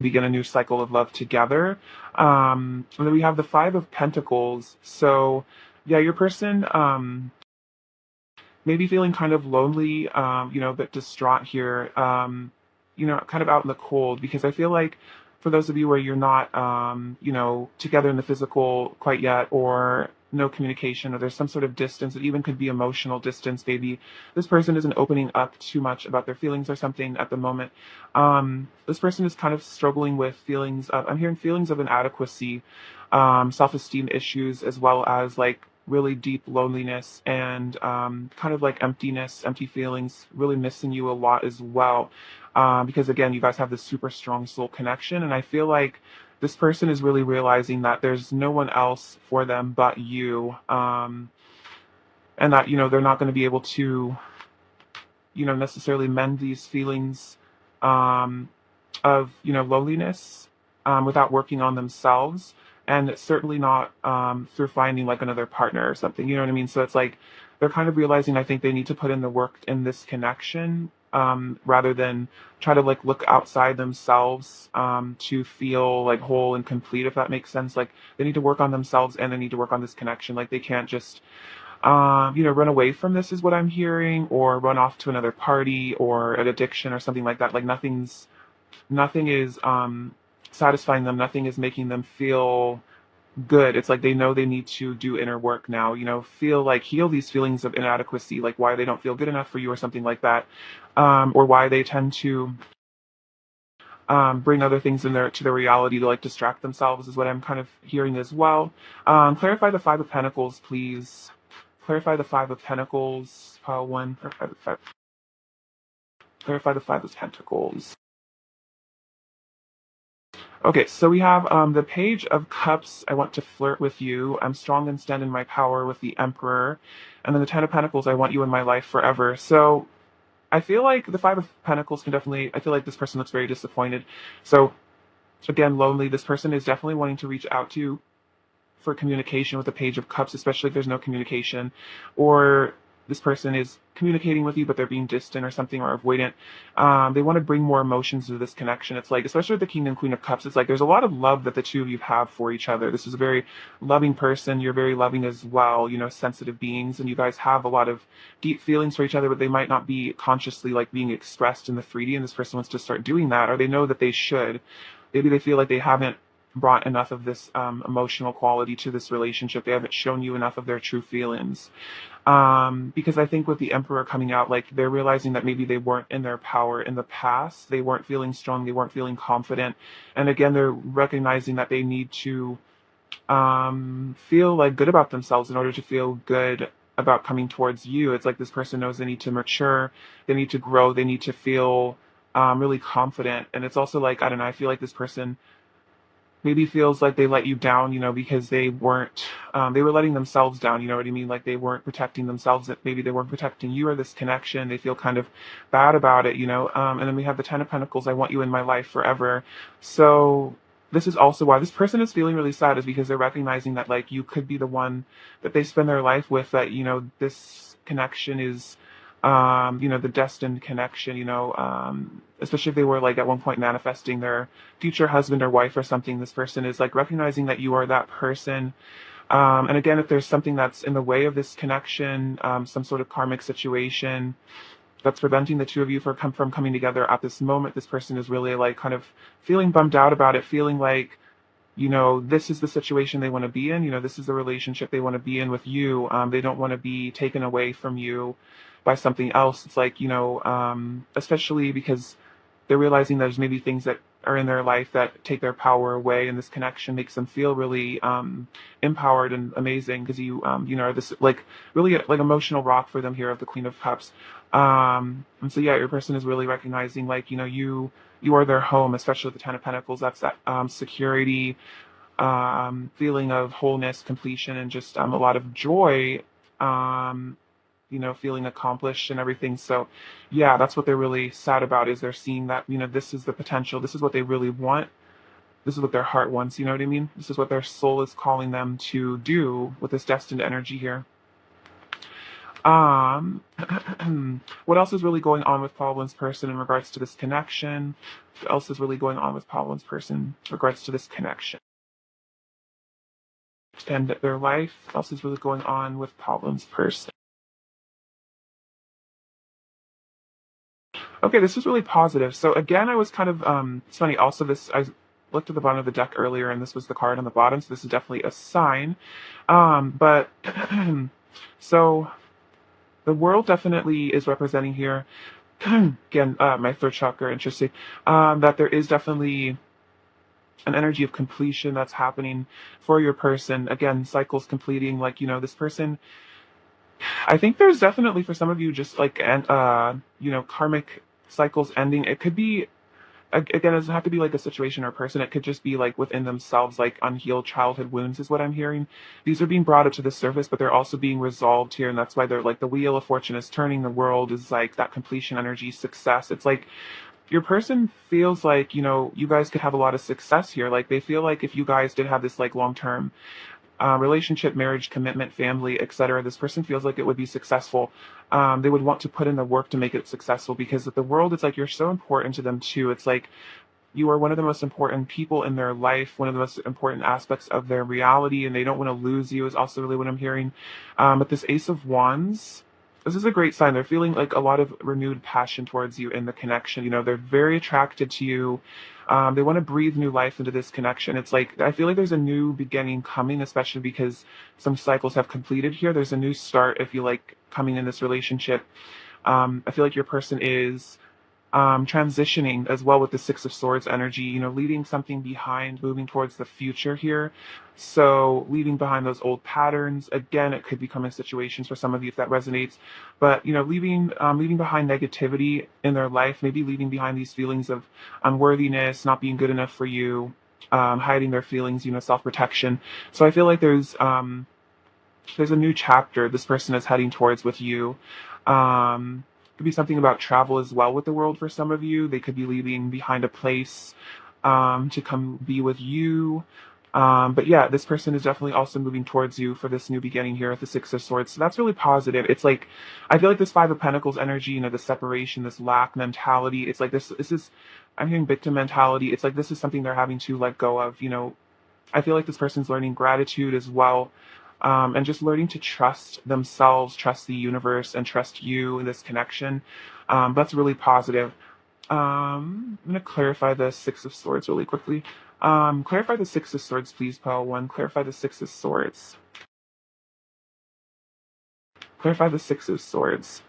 begin a new cycle of love together. And then we have the Five of Pentacles. So yeah, your person maybe feeling kind of lonely, a bit distraught here, kind of out in the cold, because I feel like for those of you where you're not, together in the physical quite yet, or no communication, or there's some sort of distance, it even could be emotional distance, maybe this person isn't opening up too much about their feelings or something at the moment. This person is kind of struggling with I'm hearing feelings of inadequacy, self-esteem issues, as well as like really deep loneliness and kind of like emptiness, empty feelings, really missing you a lot as well. Because again, you guys have this super strong soul connection, and I feel like this person is really realizing that there's no one else for them but you, and that they're not going to be able to necessarily mend these feelings um, of loneliness without working on themselves, and it's certainly not through finding like another partner or something. You know what I mean? So it's like they're kind of realizing, I think they need to put in the work in this connection, rather than try to like look outside themselves to feel like whole and complete, if that makes sense. Like they need to work on themselves and they need to work on this connection. Like they can't just run away from this, is what I'm hearing, or run off to another party or an addiction or something like that. Like nothing is satisfying them. Nothing is making them feel good. It's like they know they need to do inner work now, feel like heal these feelings of inadequacy, like why they don't feel good enough for you or something like that, or why they tend to bring other things in to their reality to like distract themselves, is what I'm kind of hearing as well. Clarify the Five of Pentacles, please. Clarify the Five of Pentacles. Pile one. Clarify the Five of Pentacles. Okay, so we have the Page of Cups. I want to flirt with you. I'm strong and stand in my power, with the Emperor. And then the Ten of Pentacles. I want you in my life forever. So I feel like the Five of Pentacles can definitely, I feel like this person looks very disappointed. So again, lonely. This person is definitely wanting to reach out to you for communication with the Page of Cups, especially if there's no communication, or this person is communicating with you but they're being distant or something, or avoidant. They want to bring more emotions to this connection. It's like, especially with the King and Queen of Cups, it's like there's a lot of love that the two of you have for each other. This is a very loving person. You're very loving as well, sensitive beings, and you guys have a lot of deep feelings for each other, but they might not be consciously like being expressed in the 3D, and this person wants to start doing that, or they know that they should. Maybe they feel like they haven't brought enough of this emotional quality to this relationship. They haven't shown you enough of their true feelings. Because I think with the Emperor coming out, like they're realizing that maybe they weren't in their power in the past. They weren't feeling strong. They weren't feeling confident. And again, they're recognizing that they need to feel like good about themselves in order to feel good about coming towards you. It's like this person knows they need to mature. They need to grow. They need to feel really confident. And it's also like, I don't know, I feel like this person maybe feels like they let you down, because they weren't, they were letting themselves down, you know what I mean? Like they weren't protecting themselves, that maybe they weren't protecting you or this connection. They feel kind of bad about it, and then we have the Ten of Pentacles. I want you in my life forever. So this is also why this person is feeling really sad, is because they're recognizing that like you could be the one that they spend their life with, that, this connection is the destined connection, especially if they were like at one point manifesting their future husband or wife or something. This person is like recognizing that you are that person. And again, if there's something that's in the way of this connection, some sort of karmic situation that's preventing the two of you from coming together at this moment, this person is really like kind of feeling bummed out about it, feeling like, this is the situation they want to be in. This is the relationship they want to be in with you. They don't want to be taken away from you by something else. It's like, especially because they're realizing there's maybe things that are in their life that take their power away, and this connection makes them feel really empowered and amazing, because are this like really like emotional rock for them here of the Queen of Cups. And so yeah, your person is really recognizing like, you are their home, especially the Ten of Pentacles. That's that security, feeling of wholeness, completion, and just a lot of joy, feeling accomplished and everything. So yeah, that's what they're really sad about, is they're seeing that, this is the potential. This is what they really want. This is what their heart wants. You know what I mean? This is what their soul is calling them to do with this destined energy here. Um, what else is really going on with Paul One's person in regards to this connection? What else is really going on with Paul One's person in regards to this connection and their life? What else is really going on with Paul One's person? Okay, this is really positive. So again, I was kind of it's funny. Also, this I looked at the bottom of the deck earlier, and this was the card on the bottom. So this is definitely a sign. But so the world definitely is representing here. Again, my third chakra, interesting. That there is definitely an energy of completion that's happening for your person. Again, cycles completing. Like this person. I think there's definitely for some of you just like and karmic cycles ending. It could be again, it doesn't have to be like a situation or a person. It could just be like within themselves, like unhealed childhood wounds is what I'm hearing. These are being brought up to the surface, but they're also being resolved here. And that's why they're like the wheel of fortune is turning. The world is like that completion energy, success. It's like your person feels like, you guys could have a lot of success here. Like they feel like if you guys did have this like long term relationship, marriage, commitment, family, etc. This person feels like it would be successful. They would want to put in the work to make it successful because the world, it's like you're so important to them too. It's like you are one of the most important people in their life, one of the most important aspects of their reality, and they don't want to lose you is also really what I'm hearing. But this Ace of Wands, this is a great sign. They're feeling like a lot of renewed passion towards you in the connection. They're very attracted to you. They want to breathe new life into this connection. It's like, I feel like there's a new beginning coming, especially because some cycles have completed here. There's a new start, if you like, coming in this relationship. I feel like your person is transitioning as well with the Six of Swords energy, leaving something behind, moving towards the future here. So leaving behind those old patterns. Again, it could become in situations for some of you if that resonates, but leaving behind negativity in their life, maybe leaving behind these feelings of unworthiness, not being good enough for you, hiding their feelings, self-protection. So I feel like there's a new chapter this person is heading towards with you. Could be something about travel as well with the world for some of you. They could be leaving behind a place to come be with you. But yeah, this person is definitely also moving towards you for this new beginning here with the Six of Swords. So that's really positive. It's like, I feel like this Five of Pentacles energy, the separation, this lack mentality. It's like this is, I'm hearing victim mentality. It's like this is something they're having to let go of. I feel like this person's learning gratitude as well, and just learning to trust themselves, trust the universe, and trust you in this connection. That's really positive. I'm going to clarify the Six of Swords really quickly. Clarify the Six of Swords, please, Pile 1. Clarify the Six of Swords. Clarify the Six of Swords.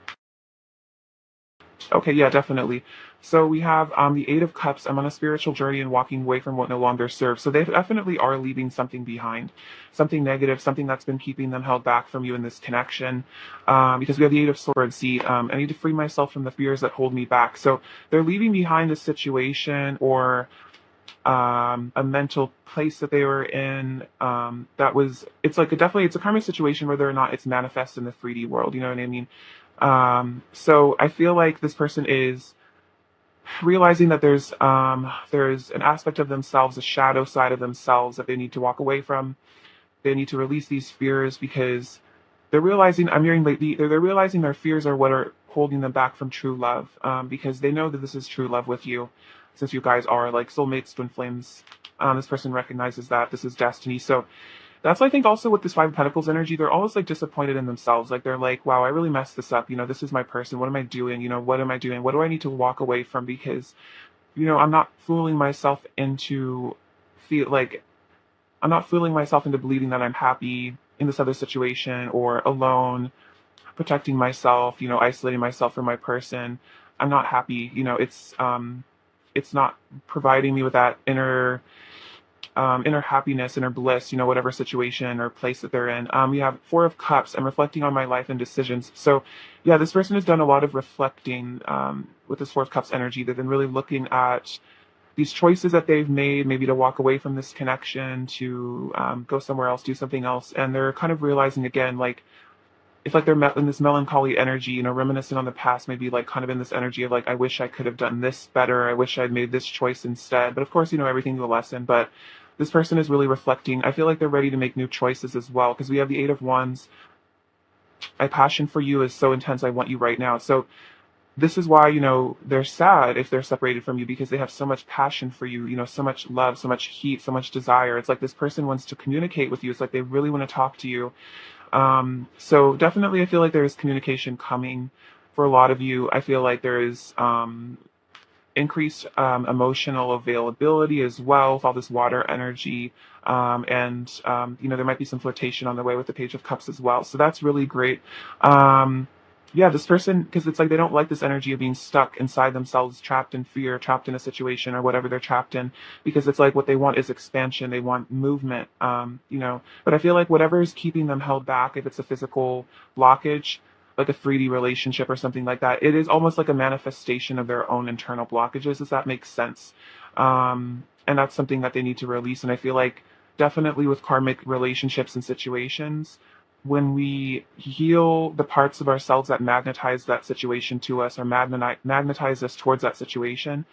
Okay, yeah, definitely. So we have the Eight of Cups. I'm on a spiritual journey and walking away from what no longer serves. So they definitely are leaving something behind, something negative, something that's been keeping them held back from you in this connection. Because we have the Eight of Swords. See, I need to free myself from the fears that hold me back. So they're leaving behind a situation or a mental place that they were in. It's like definitely it's a karmic situation, whether or not it's manifest in the 3D world. You know what I mean? So I feel like this person is realizing that there's an aspect of themselves, a shadow side of themselves that they need to walk away from. They need to release these fears because they're realizing, I'm hearing lately, they're realizing their fears are what are holding them back from true love, because they know that this is true love with you, since you guys are like soulmates, twin flames. This person recognizes that this is destiny. So that's why I think also with this Five of Pentacles energy, they're always like disappointed in themselves. Like they're like, wow, I really messed this up. This is my person. What am I doing? What am I doing? What do I need to walk away from? Because, I'm not fooling myself into feel like I'm not fooling myself into believing that I'm happy in this other situation or alone, protecting myself, isolating myself from my person. I'm not happy. It's not providing me with that inner happiness, inner bliss, whatever situation or place that they're in. We have Four of Cups. I'm reflecting on my life and decisions. So, yeah, this person has done a lot of reflecting with this Four of Cups energy. They've been really looking at these choices that they've made, maybe to walk away from this connection, to go somewhere else, do something else. And they're kind of realizing again, like, it's like they're in this melancholy energy, reminiscing on the past, maybe like kind of in this energy of like, I wish I could have done this better. I wish I'd made this choice instead. But of course, everything's a lesson. But this person is really reflecting. I feel like they're ready to make new choices as well because we have the Eight of Wands. my passion for you is so intense. I want you right now. So this is why, they're sad if they're separated from you, because they have so much passion for you, so much love, so much heat, so much desire. It's like this person wants to communicate with you. It's like they really want to talk to you. So definitely I feel like there is communication coming for a lot of you. I feel like there is increased emotional availability as well with all this water energy. And there might be some flirtation on the way with the Page of Cups as well. So that's really great. Yeah, this person, because it's like they don't like this energy of being stuck inside themselves, trapped in fear, trapped in a situation or whatever they're trapped in, because it's like what they want is expansion. They want movement, but I feel like whatever is keeping them held back, if it's a physical blockage, like a 3D relationship or something like that, it is almost like a manifestation of their own internal blockages. Does that make sense? And that's something that they need to release. And I feel like definitely with karmic relationships and situations, when we heal the parts of ourselves that magnetize that situation to us or magnetize us towards that situation,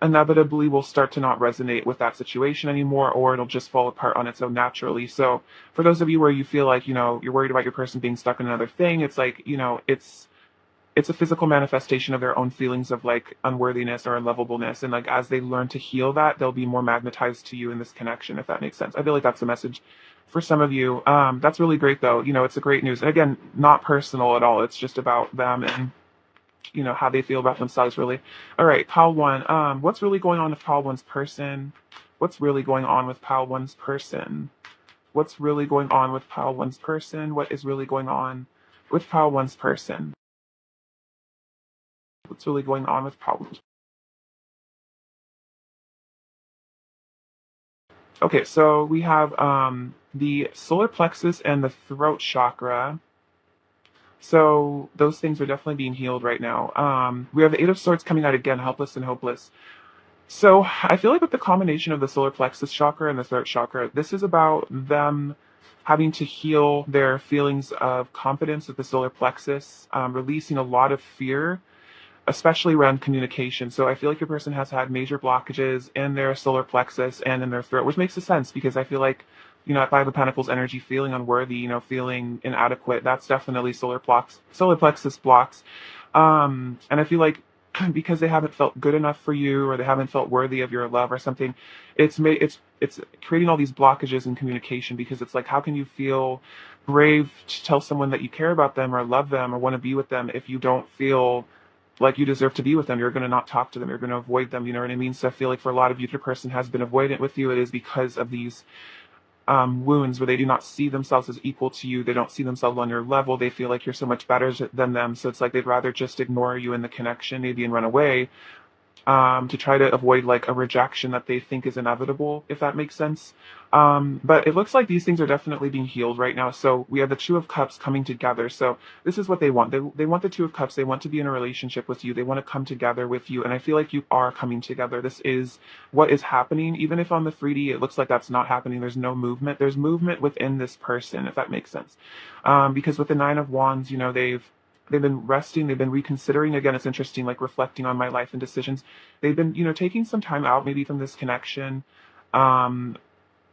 inevitably we'll start to not resonate with that situation anymore, or it'll just fall apart on its own naturally. So for those of you where you feel like, you're worried about your person being stuck in another thing, it's like, it's a physical manifestation of their own feelings of like unworthiness or unlovableness. And like as they learn to heal that, they'll be more magnetized to you in this connection, if that makes sense. I feel like that's the message for some of you. That's really great though. It's a great news. And again, not personal at all. It's just about them and how they feel about themselves, really. All right, pile one. What's really going on with pile one's person? What's really going on with pile one's person? What's really going on with pile one's person? What is really going on with pile one's person? What's really going on with pile one's? Okay, so we have the solar plexus and the throat chakra. So those things are definitely being healed right now. We have the Eight of Swords coming out again, helpless and hopeless. So I feel like with the combination of the solar plexus chakra and the throat chakra, this is about them having to heal their feelings of confidence with the solar plexus, releasing a lot of fear, especially around communication. So I feel like your person has had major blockages in their solar plexus and in their throat, which makes sense because I feel like, at Five of Pentacles energy, feeling unworthy, feeling inadequate, that's definitely solar plexus blocks. And I feel like because they haven't felt good enough for you or they haven't felt worthy of your love or something, it's creating all these blockages in communication, because it's like, how can you feel brave to tell someone that you care about them or love them or want to be with them if you don't feel like you deserve to be with them? You're going to not talk to them. You're going to avoid them. You know what I mean? So I feel like for a lot of you, if your person has been avoidant with you, it is because of these wounds where they do not see themselves as equal to you. They don't see themselves on your level. They feel like you're so much better than them. So it's like they'd rather just ignore you in the connection, maybe, and run away, to try to avoid like a rejection that they think is inevitable, if that makes sense. But it looks like these things are definitely being healed right now. So we have the Two of Cups coming together. So this is what they want. They want the Two of Cups. They want to be in a relationship with you. They want to come together with you. And I feel like you are coming together. This is what is happening. Even if on the 3D it looks like that's not happening, there's no movement. There's movement within this person, if that makes sense. Because with the Nine of Wands, they've been resting, they've been reconsidering. Again, it's interesting, like reflecting on my life and decisions. They've been, taking some time out, maybe from this connection,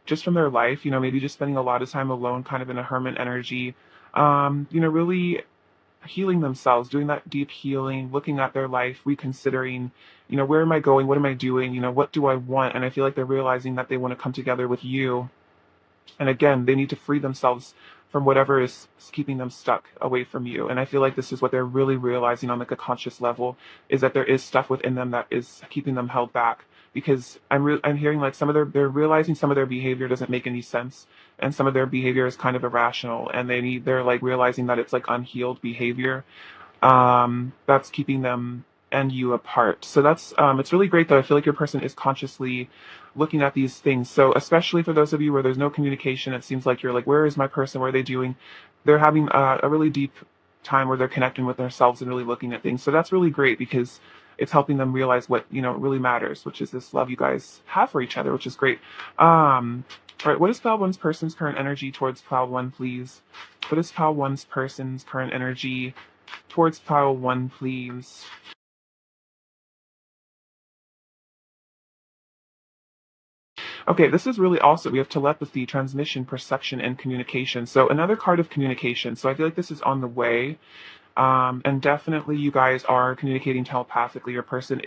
just from their life, maybe just spending a lot of time alone, kind of in a hermit energy, really healing themselves, doing that deep healing, looking at their life, reconsidering, where am I going? What am I doing? What do I want? And I feel like they're realizing that they want to come together with you. And again, they need to free themselves from whatever is keeping them stuck away from you. And I feel like this is what they're really realizing on like a conscious level, is that there is stuff within them that is keeping them held back. Because I'm hearing like they're realizing some of their behavior doesn't make any sense, and some of their behavior is kind of irrational, and they're like realizing that it's like unhealed behavior, that's keeping them and you apart. So that's it's really great though. I feel like your person is consciously looking at these things. So especially for those of you where there's no communication, it seems like you're like, where is my person? What are they doing? They're having a really deep time where they're connecting with themselves and really looking at things. So that's really great because it's helping them realize what really matters, which is this love you guys have for each other, which is great. All right, what is Cloud One's person's current energy towards Cloud One, please? What is Cloud One's person's current energy towards Cloud One, please? Okay, this is really also, we have telepathy, transmission, perception, and communication. So another card of communication. So I feel like this is on the way. And definitely you guys are communicating telepathically. Your person,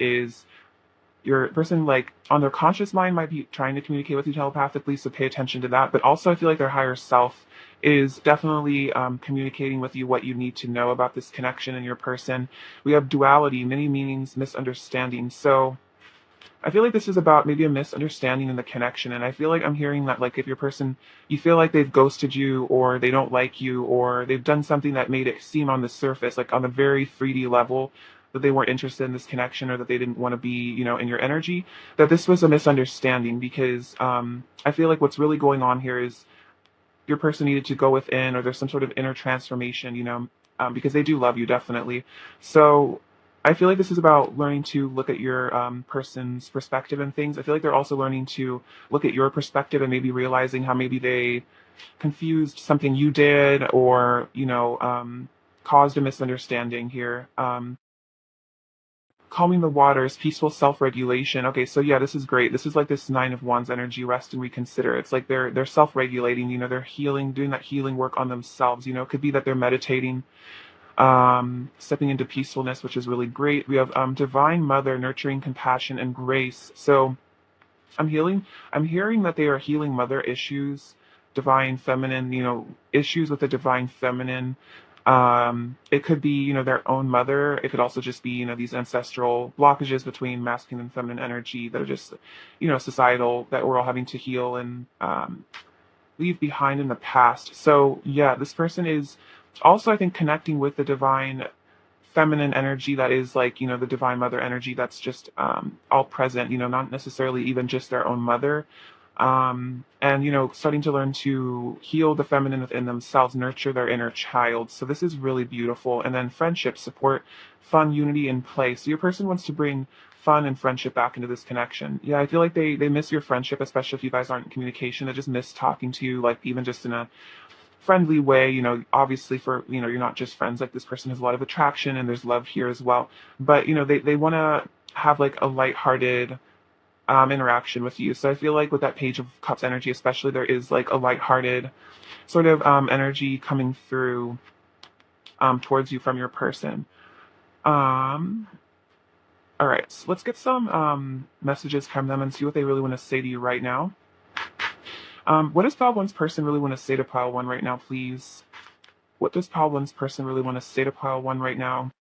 like, on their conscious mind might be trying to communicate with you telepathically, so pay attention to that. But also I feel like their higher self is definitely communicating with you what you need to know about this connection in your person. We have duality, many meanings, misunderstanding. So I feel like this is about maybe a misunderstanding in the connection. And I feel like I'm hearing that, like, if your person, you feel like they've ghosted you, or they don't like you, or they've done something that made it seem on the surface, like on a very 3D level, that they weren't interested in this connection, or that they didn't want to be, in your energy, that this was a misunderstanding. Because I feel like what's really going on here is your person needed to go within, or there's some sort of inner transformation, because they do love you, definitely. So I feel like this is about learning to look at your person's perspective and things. I feel like they're also learning to look at your perspective and maybe realizing how maybe they confused something you did, or, caused a misunderstanding here. Calming the waters, peaceful self-regulation. Okay, so yeah, this is great. This is like this Nine of Wands energy, rest and reconsider. It's like they're self-regulating, they're healing, doing that healing work on themselves. It could be that they're meditating, stepping into peacefulness, which is really great. We have divine mother, nurturing compassion and grace. So I'm hearing that they are healing mother issues, divine feminine, issues with the divine feminine. It could be, their own mother. It could also just be, these ancestral blockages between masculine and feminine energy that are just, societal, that we're all having to heal and leave behind in the past. So yeah, this person is also, I think, connecting with the divine feminine energy that is, like, the divine mother energy that's just all present, not necessarily even just their own mother. And starting to learn to heal the feminine within themselves, nurture their inner child. So this is really beautiful. And then friendship, support, fun, unity, and play. So your person wants to bring fun and friendship back into this connection. Yeah, I feel like they miss your friendship, especially if you guys aren't in communication. They just miss talking to you, like, even just in a friendly way. Obviously, for, you're not just friends, like, this person has a lot of attraction and there's love here as well. But they want to have, like, a lighthearted interaction with you. So I feel like with that Page of Cups energy, especially, there is, like, a lighthearted sort of energy coming through towards you from your person. Um, all right, so let's get some messages from them and see what they really want to say to you right now. What does Pile One's person really want to say to Pile One right now, please? What does Pile One's person really want to say to Pile One right now?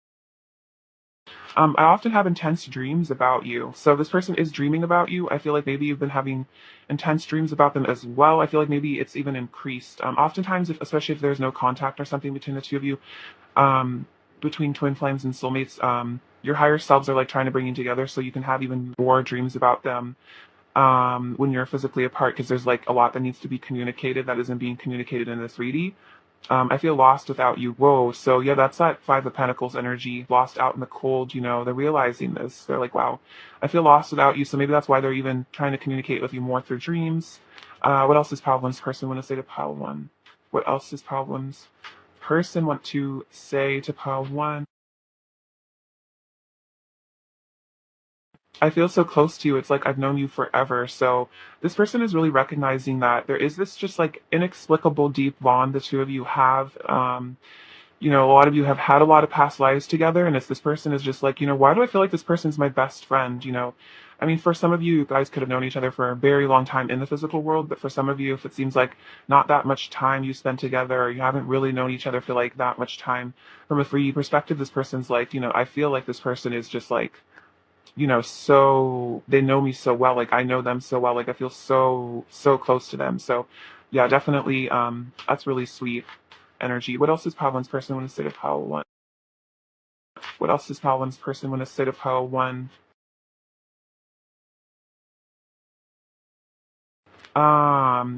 I often have intense dreams about you. So this person is dreaming about you. I feel like maybe you've been having intense dreams about them as well. I feel like maybe it's even increased. Oftentimes, especially if there's no contact or something between the two of you, between twin flames and soulmates, your higher selves are, like, trying to bring you together, so you can have even more dreams about them when you're physically apart, because there's, like, a lot that needs to be communicated that isn't being communicated in the 3D. I feel lost without you. Whoa. So yeah, that's that Five of Pentacles energy, lost out in the cold. They're realizing this. They're like, wow, I feel lost without you. So maybe that's why they're even trying to communicate with you more through dreams. What else does Pile One's person want to say to Pile One? What else does Pile One's person want to say to Pile One? I feel so close to you. It's like I've known you forever. So this person is really recognizing that there is this just, like, inexplicable deep bond the two of you have. A lot of you have had a lot of past lives together, and it's this person is just like, why do I feel like this person's my best friend? I mean, for some of you, you guys could have known each other for a very long time in the physical world, but for some of you, if it seems like not that much time you spent together, or you haven't really known each other for, like, that much time, from a 3D perspective, this person's like, I feel like this person is just like, so they know me so well, like I know them so well, like I feel so close to them. So yeah, definitely, that's really sweet energy. What else does Pavlin's person want to say to Pile One? What else does Pavlin's person want to say to Pile One?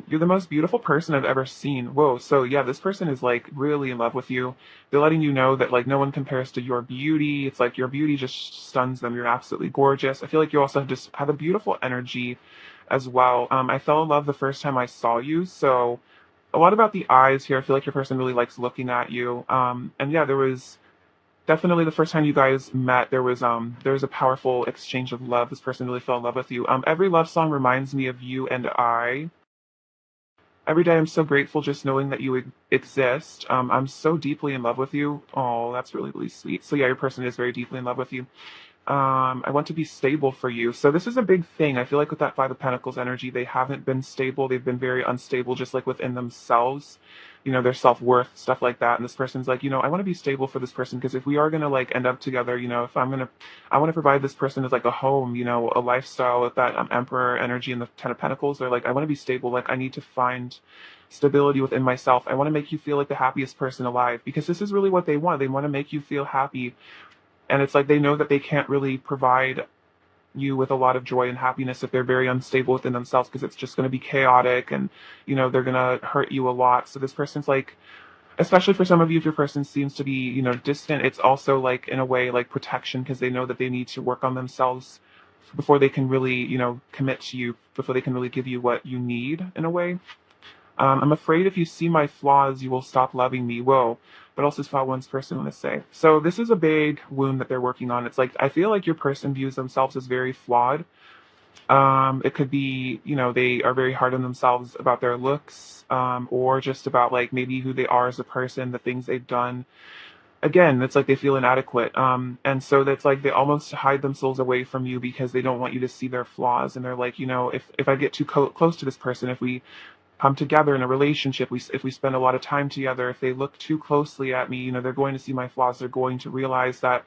You're the most beautiful person I've ever seen. Whoa, so yeah, this person is, like, really in love with you. They're letting you know that, like, no one compares to your beauty. It's like your beauty just stuns them. You're absolutely gorgeous. I feel like you also just have a beautiful energy as well. I fell in love the first time I saw you, so a lot about the eyes here. I feel like your person really likes looking at you. And yeah, there was Definitely the first time you guys met, there was a powerful exchange of love. This person really fell in love with you. Every love song reminds me of you and I. Every day I'm so grateful just knowing that you exist. I'm so deeply in love with you. Oh, that's really, really sweet. So yeah, your person is very deeply in love with you. I want to be stable for you. So this is a big thing. I feel like with that Five of Pentacles energy, they haven't been stable. They've been very unstable, just like within themselves, their self-worth, stuff like that. And this person's like, I want to be stable for this person because if we are going to like end up together, if I want to provide this person as like a home, a lifestyle with that Emperor energy and the Ten of Pentacles. They're like, I want to be stable. Like I need to find stability within myself. I want to make you feel like the happiest person alive because this is really what they want. They want to make you feel happy, and it's like they know that they can't really provide you with a lot of joy and happiness if they're very unstable within themselves because it's just going to be chaotic and, they're going to hurt you a lot. So this person's like, especially for some of you, if your person seems to be, distant, it's also like in a way like protection because they know that they need to work on themselves before they can really, commit to you, before they can really give you what you need in a way. I'm afraid if you see my flaws, you will stop loving me. Whoa. What else is flaw one's person want to say? So this is a big wound that they're working on. It's like, I feel like your person views themselves as very flawed. It could be, they are very hard on themselves about their looks, or just about like maybe who they are as a person, the things they've done. Again, it's like they feel inadequate. And so that's like they almost hide themselves away from you because they don't want you to see their flaws. And they're like, if I get too close to this person, if we come together in a relationship, if we spend a lot of time together, if they look too closely at me, they're going to see my flaws. They're going to realize that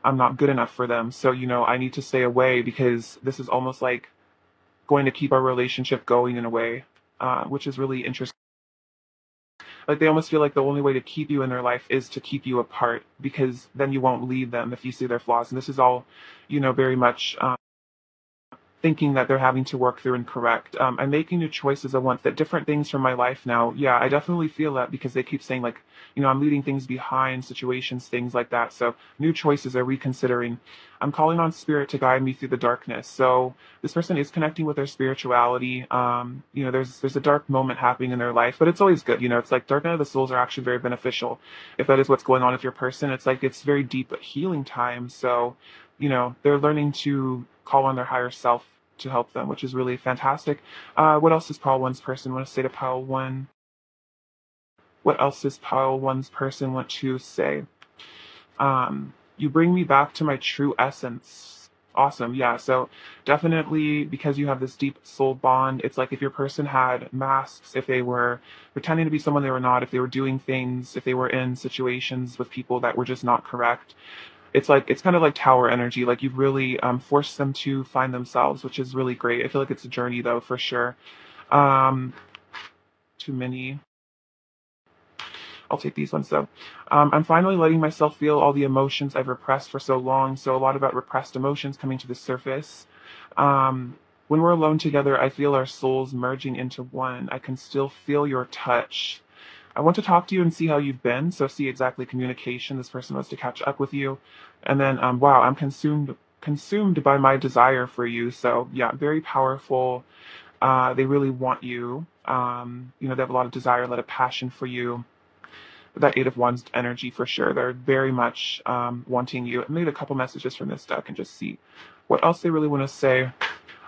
I'm not good enough for them. So, I need to stay away because this is almost like going to keep our relationship going in a way, which is really interesting. Like they almost feel like the only way to keep you in their life is to keep you apart because then you won't leave them if you see their flaws. And this is all, very much thinking that they're having to work through and correct. I'm making new choices. I want that different things from my life now. Yeah, I definitely feel that because they keep saying like, I'm leaving things behind, situations, things like that. So new choices are reconsidering. I'm calling on spirit to guide me through the darkness. So this person is connecting with their spirituality. There's a dark moment happening in their life, but it's always good. It's like dark night of the souls are actually very beneficial. If that is what's going on with your person, it's like it's very deep healing time. So they're learning to call on their higher self to help them, which is really fantastic. What else does pile one's person want to say to pile one? What else does pile one's person want to say? You bring me back to my true essence. Awesome. Yeah. So definitely because you have this deep soul bond, it's like if your person had masks, if they were pretending to be someone they were not, if they were doing things, if they were in situations with people that were just not correct, it's kind of like tower energy. Like you've really forced them to find themselves, which is really great. I feel like it's a journey though, for sure. Um, Too many. I'll take these ones though. I'm finally letting myself feel all the emotions I've repressed for so long. So a lot about repressed emotions coming to the surface. When we're alone together, I feel our souls merging into one. I can still feel your touch. I want to talk to you and see how you've been. So see exactly communication. This person wants to catch up with you. And then, wow, I'm consumed by my desire for you. So yeah, very powerful. They really want you. They have a lot of desire, a lot of passion for you. That Eight of Wands energy for sure. They're very much wanting you. I made a couple messages from this deck and just see what else they really want to say.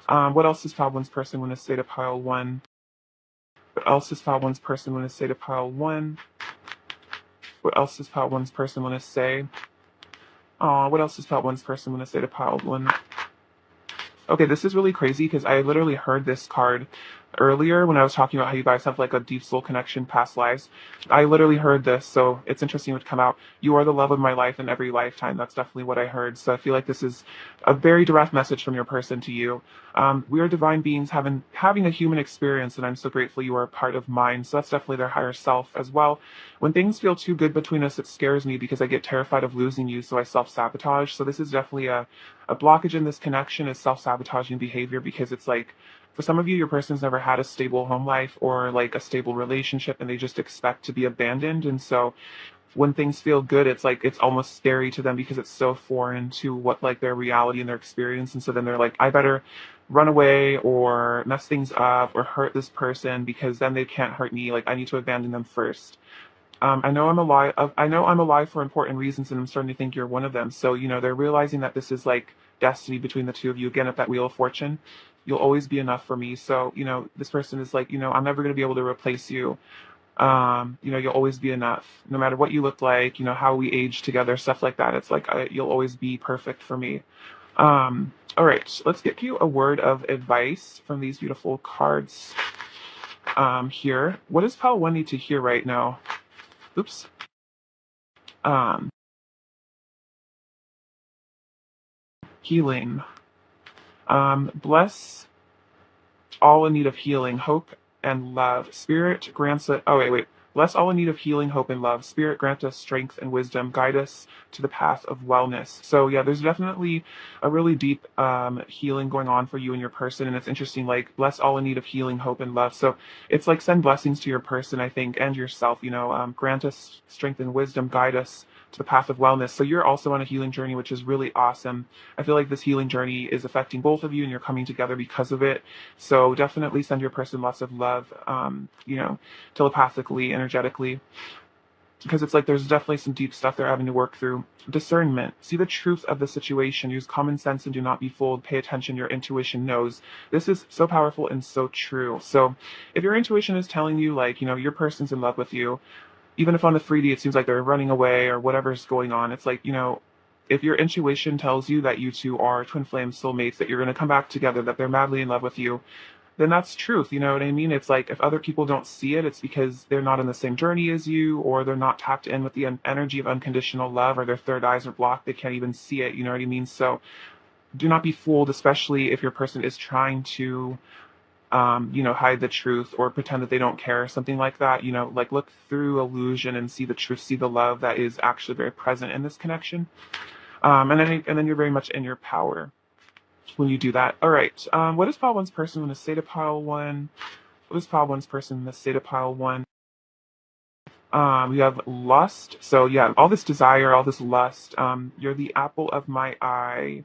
What else does Pile One's person want to say to Pile One? What else does Pile One's person want to say to Pile One? What else does Pile One's person want to say? What else does Pile One's person want to say to Pile One? Okay, this is really crazy because I literally heard this card earlier when I was talking about how you guys have like a deep soul connection, past lives. I literally heard this, so it's interesting it would come out. You are the love of my life in every lifetime. That's definitely what I heard. So I feel like this is a very direct message from your person to you. We are divine beings having a human experience, and I'm so grateful you are a part of mine. So that's definitely their higher self as well. When things feel too good between us, it scares me because I get terrified of losing you, so I self-sabotage. So this is definitely a blockage in this connection is self-sabotaging behavior because it's like for some of you, your person's never had a stable home life or like a stable relationship and they just expect to be abandoned. And so when things feel good, it's like it's almost scary to them because it's so foreign to what like their reality and their experience. And so then they're like, I better run away or mess things up or hurt this person because then they can't hurt me. Like I need to abandon them first. I know I'm alive for important reasons, and I'm starting to think you're one of them. So, they're realizing that this is like destiny between the two of you. Again, at that wheel of fortune, you'll always be enough for me. So, this person is like, I'm never going to be able to replace you. You'll always be enough, no matter what you look like, how we age together, stuff like that. It's like, you'll always be perfect for me. All right, let's get you a word of advice from these beautiful cards. Here, what does Pal One need to hear right now? Oops. Um, Healing. Bless all in need of healing, hope, and love. Spirit grants it. Oh, wait. Bless all in need of healing, hope, and love. Spirit grant us strength and wisdom. Guide us to the path of wellness. So, yeah, there's definitely a really deep healing going on for you and your person. And it's interesting, like, bless all in need of healing, hope, and love. So it's like send blessings to your person, I think, and yourself. Grant us strength and wisdom. Guide us to the path of wellness. So you're also on a healing journey, which is really awesome. I feel like this healing journey is affecting both of you and you're coming together because of it. So definitely send your person lots of love, telepathically, energetically, because it's like there's definitely some deep stuff they're having to work through. Discernment. See the truth of the situation. Use common sense and do not be fooled. Pay attention. Your intuition knows. This is so powerful and so true. So if your intuition is telling you, like, your person's in love with you, even if on the 3D it seems like they're running away or whatever's going on, it's like, if your intuition tells you that you two are twin flame soulmates, that you're going to come back together, that they're madly in love with you, then that's truth. You know what I mean? It's like if other people don't see it, it's because they're not on the same journey as you, or they're not tapped in with the energy of unconditional love, or their third eyes are blocked. They can't even see it. You know what I mean? So do not be fooled, especially if your person is trying to hide the truth or pretend that they don't care, something like that. Like look through illusion and see the truth, see the love that is actually very present in this connection. And then you're very much in your power when you do that. All right. What is pile one's person in the state of pile one? What is pile one's person in the state of pile one? We have lust. So yeah, all this desire, all this lust. You're the apple of my eye.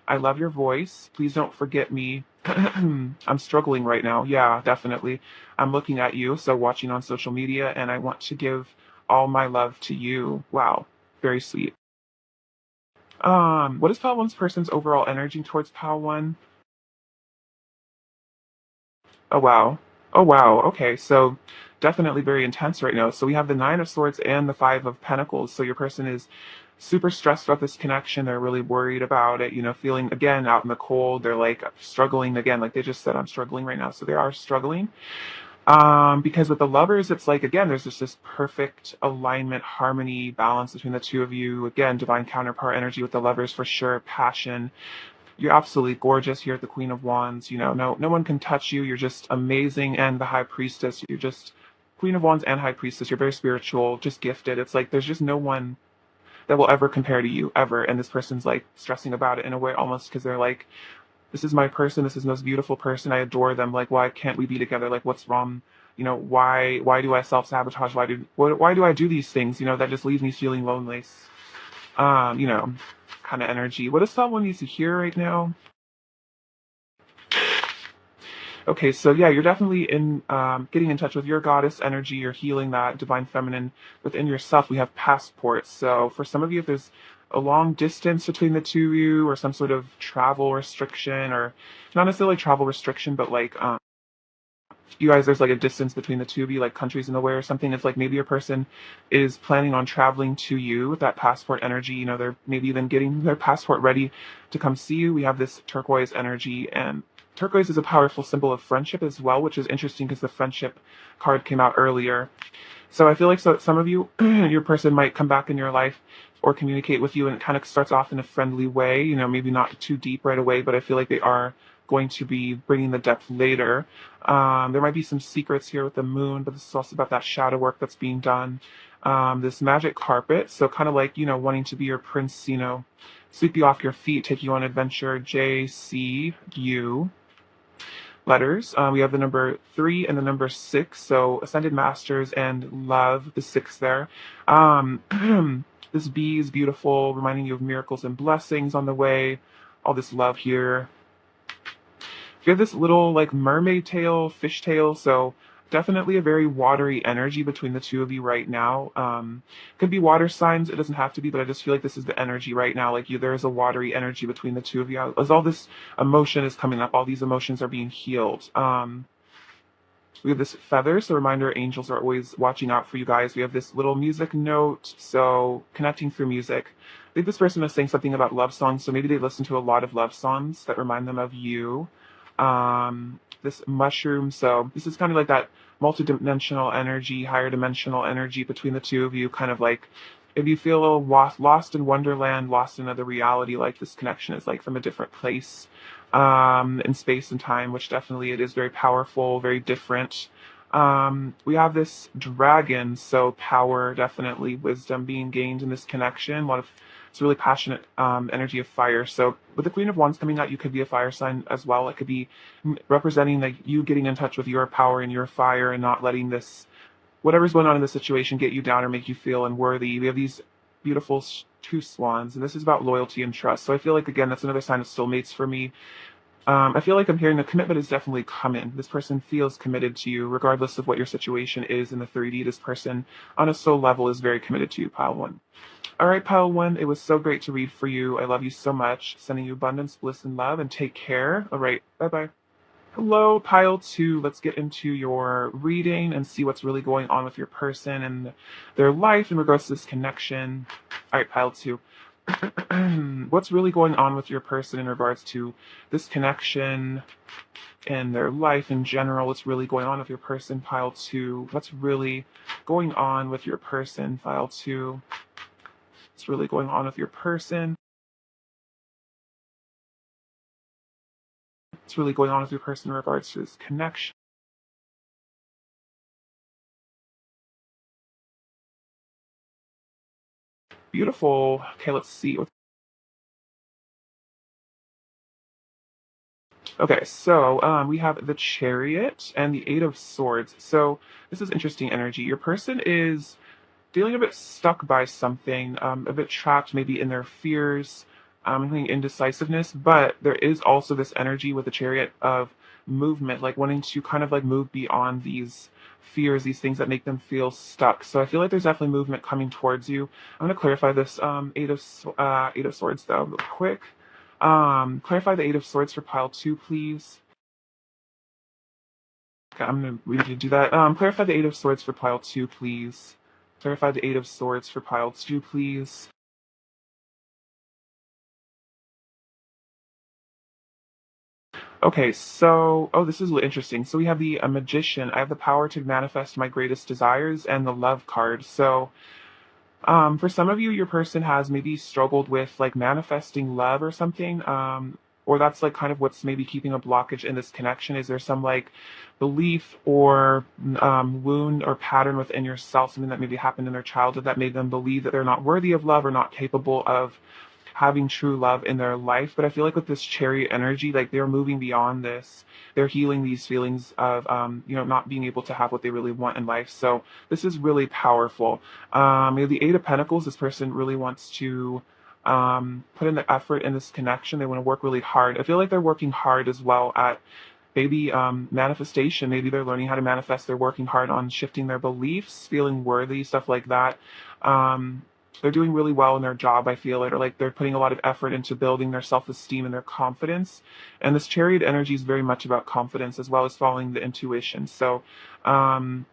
I love your voice. Please don't forget me. I'm struggling right now. Yeah, definitely. I'm looking at you, so watching on social media, and I want to give all my love to you. Wow, very sweet. What is Pal One's person's overall energy towards Pal One? Oh wow. Oh wow. Okay, so definitely very intense right now. So we have the Nine of Swords and the Five of Pentacles. So your person is super stressed about this connection. They're really worried about it, feeling again out in the cold. They're like struggling again, like they just said, I'm struggling right now. So they are struggling. Because with the lovers, it's like again, there's just this perfect alignment, harmony, balance between the two of you. Again, divine counterpart energy with the lovers for sure, passion. You're absolutely gorgeous here at the Queen of Wands. No one can touch you. You're just amazing. And the High Priestess, you're just Queen of Wands and High Priestess. You're very spiritual, just gifted. It's like there's just no one that will ever compare to you ever. And this person's like stressing about it in a way almost because they're like, this is my person. This is the most beautiful person. I adore them. Like, why can't we be together? Like, what's wrong? Why do I self sabotage? Why do I do these things? That just leaves me feeling lonely. Um, you know, kind of energy. What does someone needs to hear right now? Okay, so yeah, you're definitely in getting in touch with your goddess energy. You're healing that divine feminine within yourself. We have passports. So for some of you, if there's a long distance between the two of you, or some sort of travel restriction, or not necessarily travel restriction, but like you guys, there's like a distance between the two of you, like countries in the way or something. It's like maybe your person is planning on traveling to you with that passport energy. They're maybe even getting their passport ready to come see you. We have this turquoise energy, and turquoise is a powerful symbol of friendship as well, which is interesting because the friendship card came out earlier. So I feel like some of you, your person might come back in your life or communicate with you, and it kind of starts off in a friendly way, maybe not too deep right away, but I feel like they are going to be bringing the depth later. There might be some secrets here with the moon, but this is also about that shadow work that's being done. This magic carpet, so kind of like, wanting to be your prince, sweep you off your feet, take you on adventure, JCU letters. We have the number 3 and the number 6, so Ascended Masters and Love, the 6 there. Um, this bee is beautiful, reminding you of miracles and blessings on the way. All this love here. You have this little like mermaid tail, fish tail, so Definitely a very watery energy between the two of you right now. Could be water signs. It doesn't have to be, but I just feel like this is the energy right now. Like there is a watery energy between the two of you. As all this emotion is coming up, all these emotions are being healed. We have this feather, so reminder angels are always watching out for you guys. We have this little music note, so connecting through music. I think this person is saying something about love songs, so maybe they listen to a lot of love songs that remind them of you. This mushroom, so this is kind of like that multidimensional energy, higher dimensional energy between the two of you, kind of like if you feel a little lost in wonderland, lost in another reality, like this connection is like from a different place in space and time, which definitely it is very powerful, very different. We have this dragon, so power, definitely wisdom being gained in this connection. A lot of it's really passionate energy of fire. So with the Queen of Wands coming out, you could be a fire sign as well. It could be representing like you getting in touch with your power and your fire and not letting this whatever's going on in the situation get you down or make you feel unworthy. We have these beautiful two swans, and this is about loyalty and trust. So I feel like again that's another sign of soulmates for me. I feel like I'm hearing the commitment is definitely coming. This person feels committed to you, regardless of what your situation is in the 3D. This person, on a soul level, is very committed to you, pile one. All right, pile one, it was so great to read for you. I love you so much. Sending you abundance, bliss, and love, and take care. All right, bye bye. Hello, pile two. Let's get into your reading and see what's really going on with your person and their life in regards to this connection. All right, pile two. What's really going on with your person in regards to this connection and their life in general? What's really going on with your person, pile two? What's really going on with your person, pile two? What's really going on with your person? What's really going on with your person in regards to this connection? Beautiful. Okay, let's see. Okay, so we have the Chariot and the Eight of Swords. So this is interesting energy. Your person is feeling a bit stuck by something, a bit trapped maybe in their fears, feeling indecisiveness, but there is also this energy with the Chariot of movement, like wanting to kind of like move beyond these fears, these things that make them feel stuck. So I feel like there's definitely movement coming towards you. I'm going to clarify this Eight of Swords though, real quick. Clarify the Eight of Swords for pile two, please. Okay, I'm gonna read you do that. Clarify the Eight of Swords for pile two, please. Clarify the Eight of Swords for pile two, please. Okay, so this is really interesting. So we have the Magician. I have the power to manifest my greatest desires, and the Love card. So for some of you, your person has maybe struggled with like manifesting love or something. Or that's like kind of what's maybe keeping a blockage in this connection. Is there some like belief or wound or pattern within yourself, something that maybe happened in their childhood that made them believe that they're not worthy of love or not capable of having true love in their life? But I feel like with this Chariot energy, like they're moving beyond this. They're healing these feelings of not being able to have what they really want in life. So this is really powerful. The Eight of Pentacles, this person really wants to put in the effort in this connection. They want to work really hard. I feel like they're working hard as well at maybe manifestation. Maybe they're learning how to manifest. They're working hard on shifting their beliefs, feeling worthy, stuff like that. Um, they're doing really well in their job, I feel it, or like they're putting a lot of effort into building their self-esteem and their confidence. And this Chariot energy is very much about confidence as well as following the intuition. So um,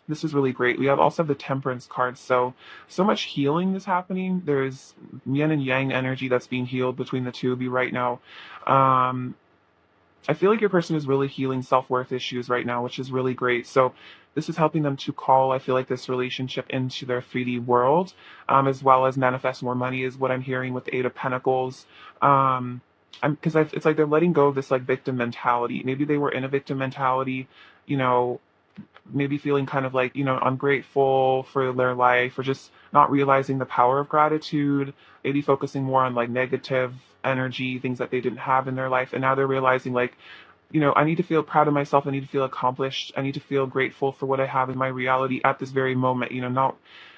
this is really great. We also have the Temperance card. So much healing is happening. There's yin and yang energy that's being healed between the two of you right now. Um, I feel like your person is really healing self-worth issues right now, which is really great. So this is helping them to call, I feel like, this relationship into their 3D world, as well as manifest more money is what I'm hearing with the Eight of Pentacles. Because it's like they're letting go of this like victim mentality. Maybe they were in a victim mentality, you know, maybe feeling kind of like, ungrateful for their life or just not realizing the power of gratitude, maybe focusing more on like negative energy, things that they didn't have in their life. And now they're realizing like, I need to feel proud of myself. I need to feel accomplished. I need to feel grateful for what I have in my reality at this very moment.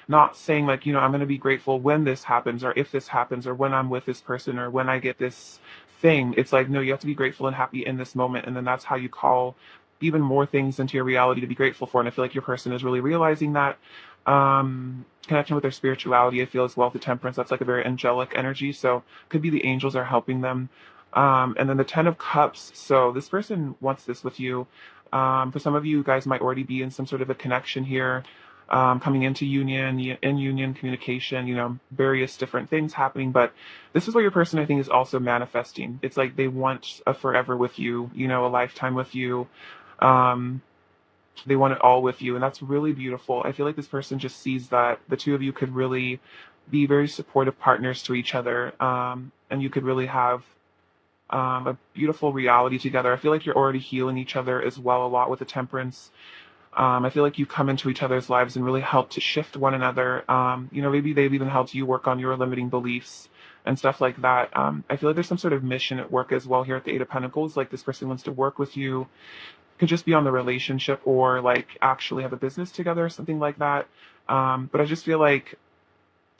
Not saying like, I'm going to be grateful when this happens or if this happens or when I'm with this person or when I get this thing. It's like, no, you have to be grateful and happy in this moment. And then that's how you call even more things into your reality to be grateful for. And I feel like your person is really realizing that. Connection with their spirituality, I feel, as well with the temperance. That's like a very angelic energy. So could be the angels are helping them. And then the 10 of cups. So this person wants this with you. For some of you guys might already be in some sort of a connection here, coming into union, in union, communication, various different things happening. But this is what your person, I think, is also manifesting. It's like they want a forever with you, a lifetime with you. Um, they want it all with you, and that's really beautiful. I feel like this person just sees that the two of you could really be very supportive partners to each other, and you could really have a beautiful reality together. I feel like you're already healing each other as well a lot with the temperance. I feel like you come into each other's lives and really help to shift one another. Maybe they've even helped you work on your limiting beliefs and stuff like that. I feel like there's some sort of mission at work as well here at the Eight of Pentacles. Like this person wants to work with you, could just be on the relationship or like actually have a business together or something like that. But I just feel like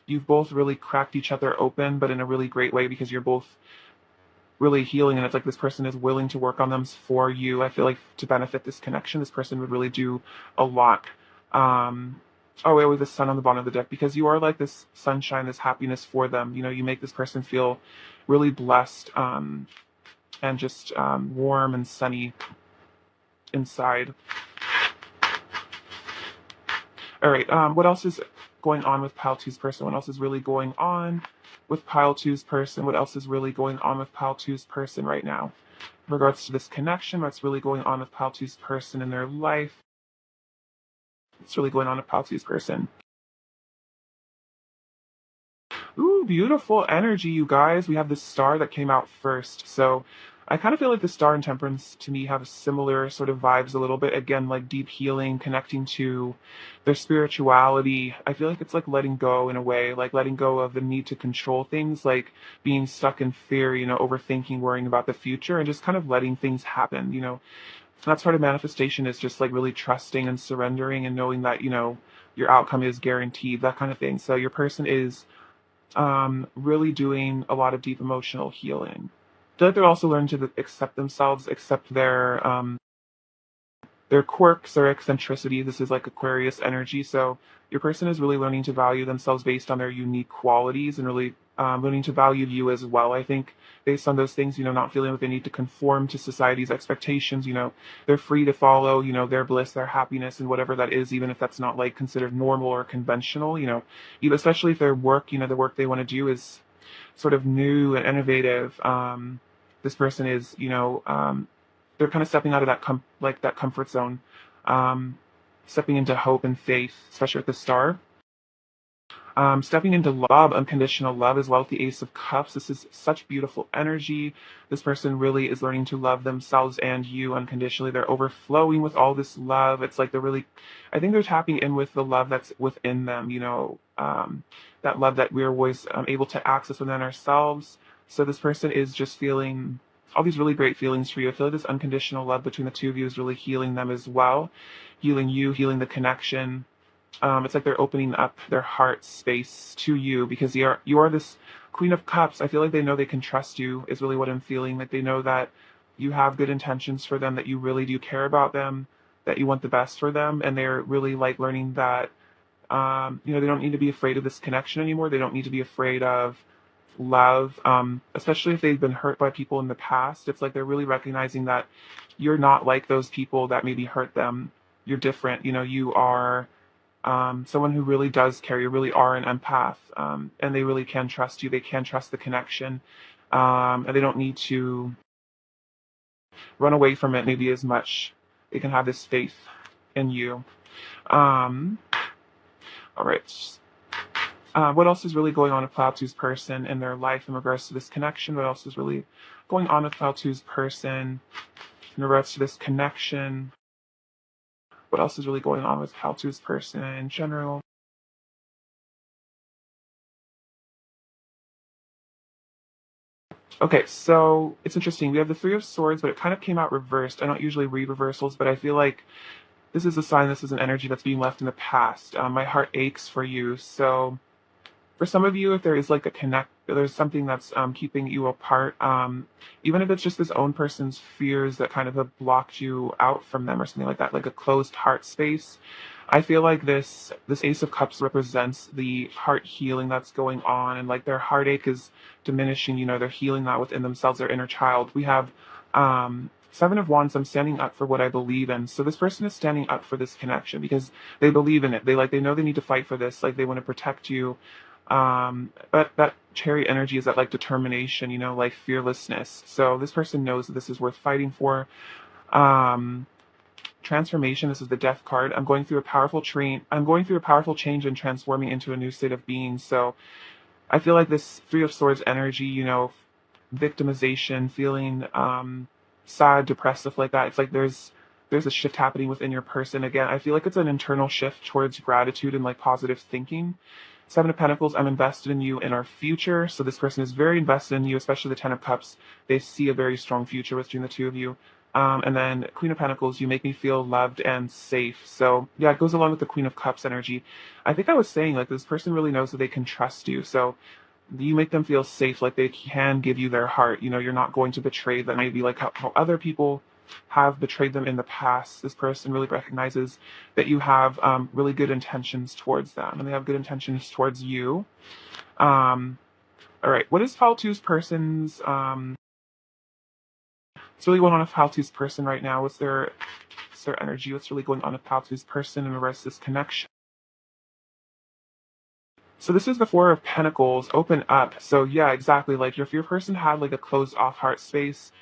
you've both really cracked each other open, but in a really great way because you're both really healing, and it's like this person is willing to work on them for you. I feel like to benefit this connection, this person would really do a lot. Oh, wait, with the sun on the bottom of the deck, because you are like this sunshine, this happiness for them. You make this person feel really blessed, and just warm and sunny inside. All right, what else is going on with Pile 2's person? What else is really going on with Pile 2's person? What else is really going on with Pile 2's person right now? In regards to this connection, what's really going on with Pile 2's person in their life? What's really going on with Pile 2's person? Ooh, beautiful energy, you guys. We have this star that came out first. So I kind of feel like the star and temperance to me have similar sort of vibes a little bit. Again, like deep healing, connecting to their spirituality. I feel like it's like letting go in a way, like letting go of the need to control things, like being stuck in fear, overthinking, worrying about the future, and just kind of letting things happen. That sort of manifestation is just like really trusting and surrendering and knowing that, your outcome is guaranteed, that kind of thing. So your person is really doing a lot of deep emotional healing. I feel like they're also learning to accept themselves, accept their quirks or eccentricity. This is like Aquarius energy. So your person is really learning to value themselves based on their unique qualities and really learning to value you as well. I think based on those things, not feeling like they need to conform to society's expectations. They're free to follow, their bliss, their happiness, and whatever that is, even if that's not like considered normal or conventional. Especially if their work, the work they want to do is sort of new and innovative. This person is, they're kind of stepping out of that comfort zone, stepping into hope and faith, especially with the star. Stepping into love, unconditional love as well with the Ace of Cups. This is such beautiful energy. This person really is learning to love themselves and you unconditionally. They're overflowing with all this love. It's like I think they're tapping in with the love that's within them, that love that we're always able to access within ourselves. So this person is just feeling all these really great feelings for you. I feel like this unconditional love between the two of you is really healing them as well, healing you, healing the connection. It's like they're opening up their heart space to you because you are this Queen of Cups. I feel like they know they can trust you is really what I'm feeling. Like they know that you have good intentions for them, that you really do care about them, that you want the best for them, and they're really like learning that they don't need to be afraid of this connection anymore. They don't need to be afraid of love, especially if they've been hurt by people in the past. It's like they're really recognizing that you're not like those people that maybe hurt them. You're different. You are someone who really does care. You really are an empath, and they really can trust you. They can trust the connection, and they don't need to run away from it maybe as much. They can have this faith in you. Um, all right. What else is really going on with Cloud 2's person in their life in regards to this connection? What else is really going on with Cloud 2's person in regards to this connection? What else is really going on with Cloud 2's person in general? Okay, so it's interesting. We have the Three of Swords, but it kind of came out reversed. I don't usually read reversals, but I feel like this is a sign, this is an energy that's being left in the past. My heart aches for you. So For some of you, if there is like a connect, there's something that's keeping you apart, even if it's just this own person's fears that kind of have blocked you out from them or something like that, like a closed heart space. I feel like this Ace of Cups represents the heart healing that's going on, and like their heartache is diminishing. They're healing that within themselves, their inner child. We have Seven of Wands. I'm standing up for what I believe in. So this person is standing up for this connection because they believe in it. They know they need to fight for this. Like they want to protect you. But that Chariot energy is that like determination, like fearlessness. So this person knows that this is worth fighting for. Um, Transformation. This is the Death card. I'm going through a powerful change and transforming into a new state of being. So I feel like this Three of Swords energy, victimization, feeling sad, depressed, stuff like that. It's like there's a shift happening within your person. Again, I feel like it's an internal shift towards gratitude and like positive thinking. Seven of Pentacles, I'm invested in you in our future. So this person is very invested in you, especially the Ten of Cups. They see a very strong future between the two of you. And then Queen of Pentacles, you make me feel loved and safe. So yeah, it goes along with the Queen of Cups energy. I think I was saying like this person really knows that they can trust you. So you make them feel safe, like they can give you their heart. You're not going to betray them. Maybe like how other people have betrayed them in the past. This person really recognizes that you have really good intentions towards them, and they have good intentions towards you. All right, what is Faltu's person's? What's really going on with Faltu's person right now? What's their energy? What's really going on with Faltu's person in regards to this connection? So this is the Four of Pentacles. Open up. So yeah, exactly. Like if your person had like a closed off heart space,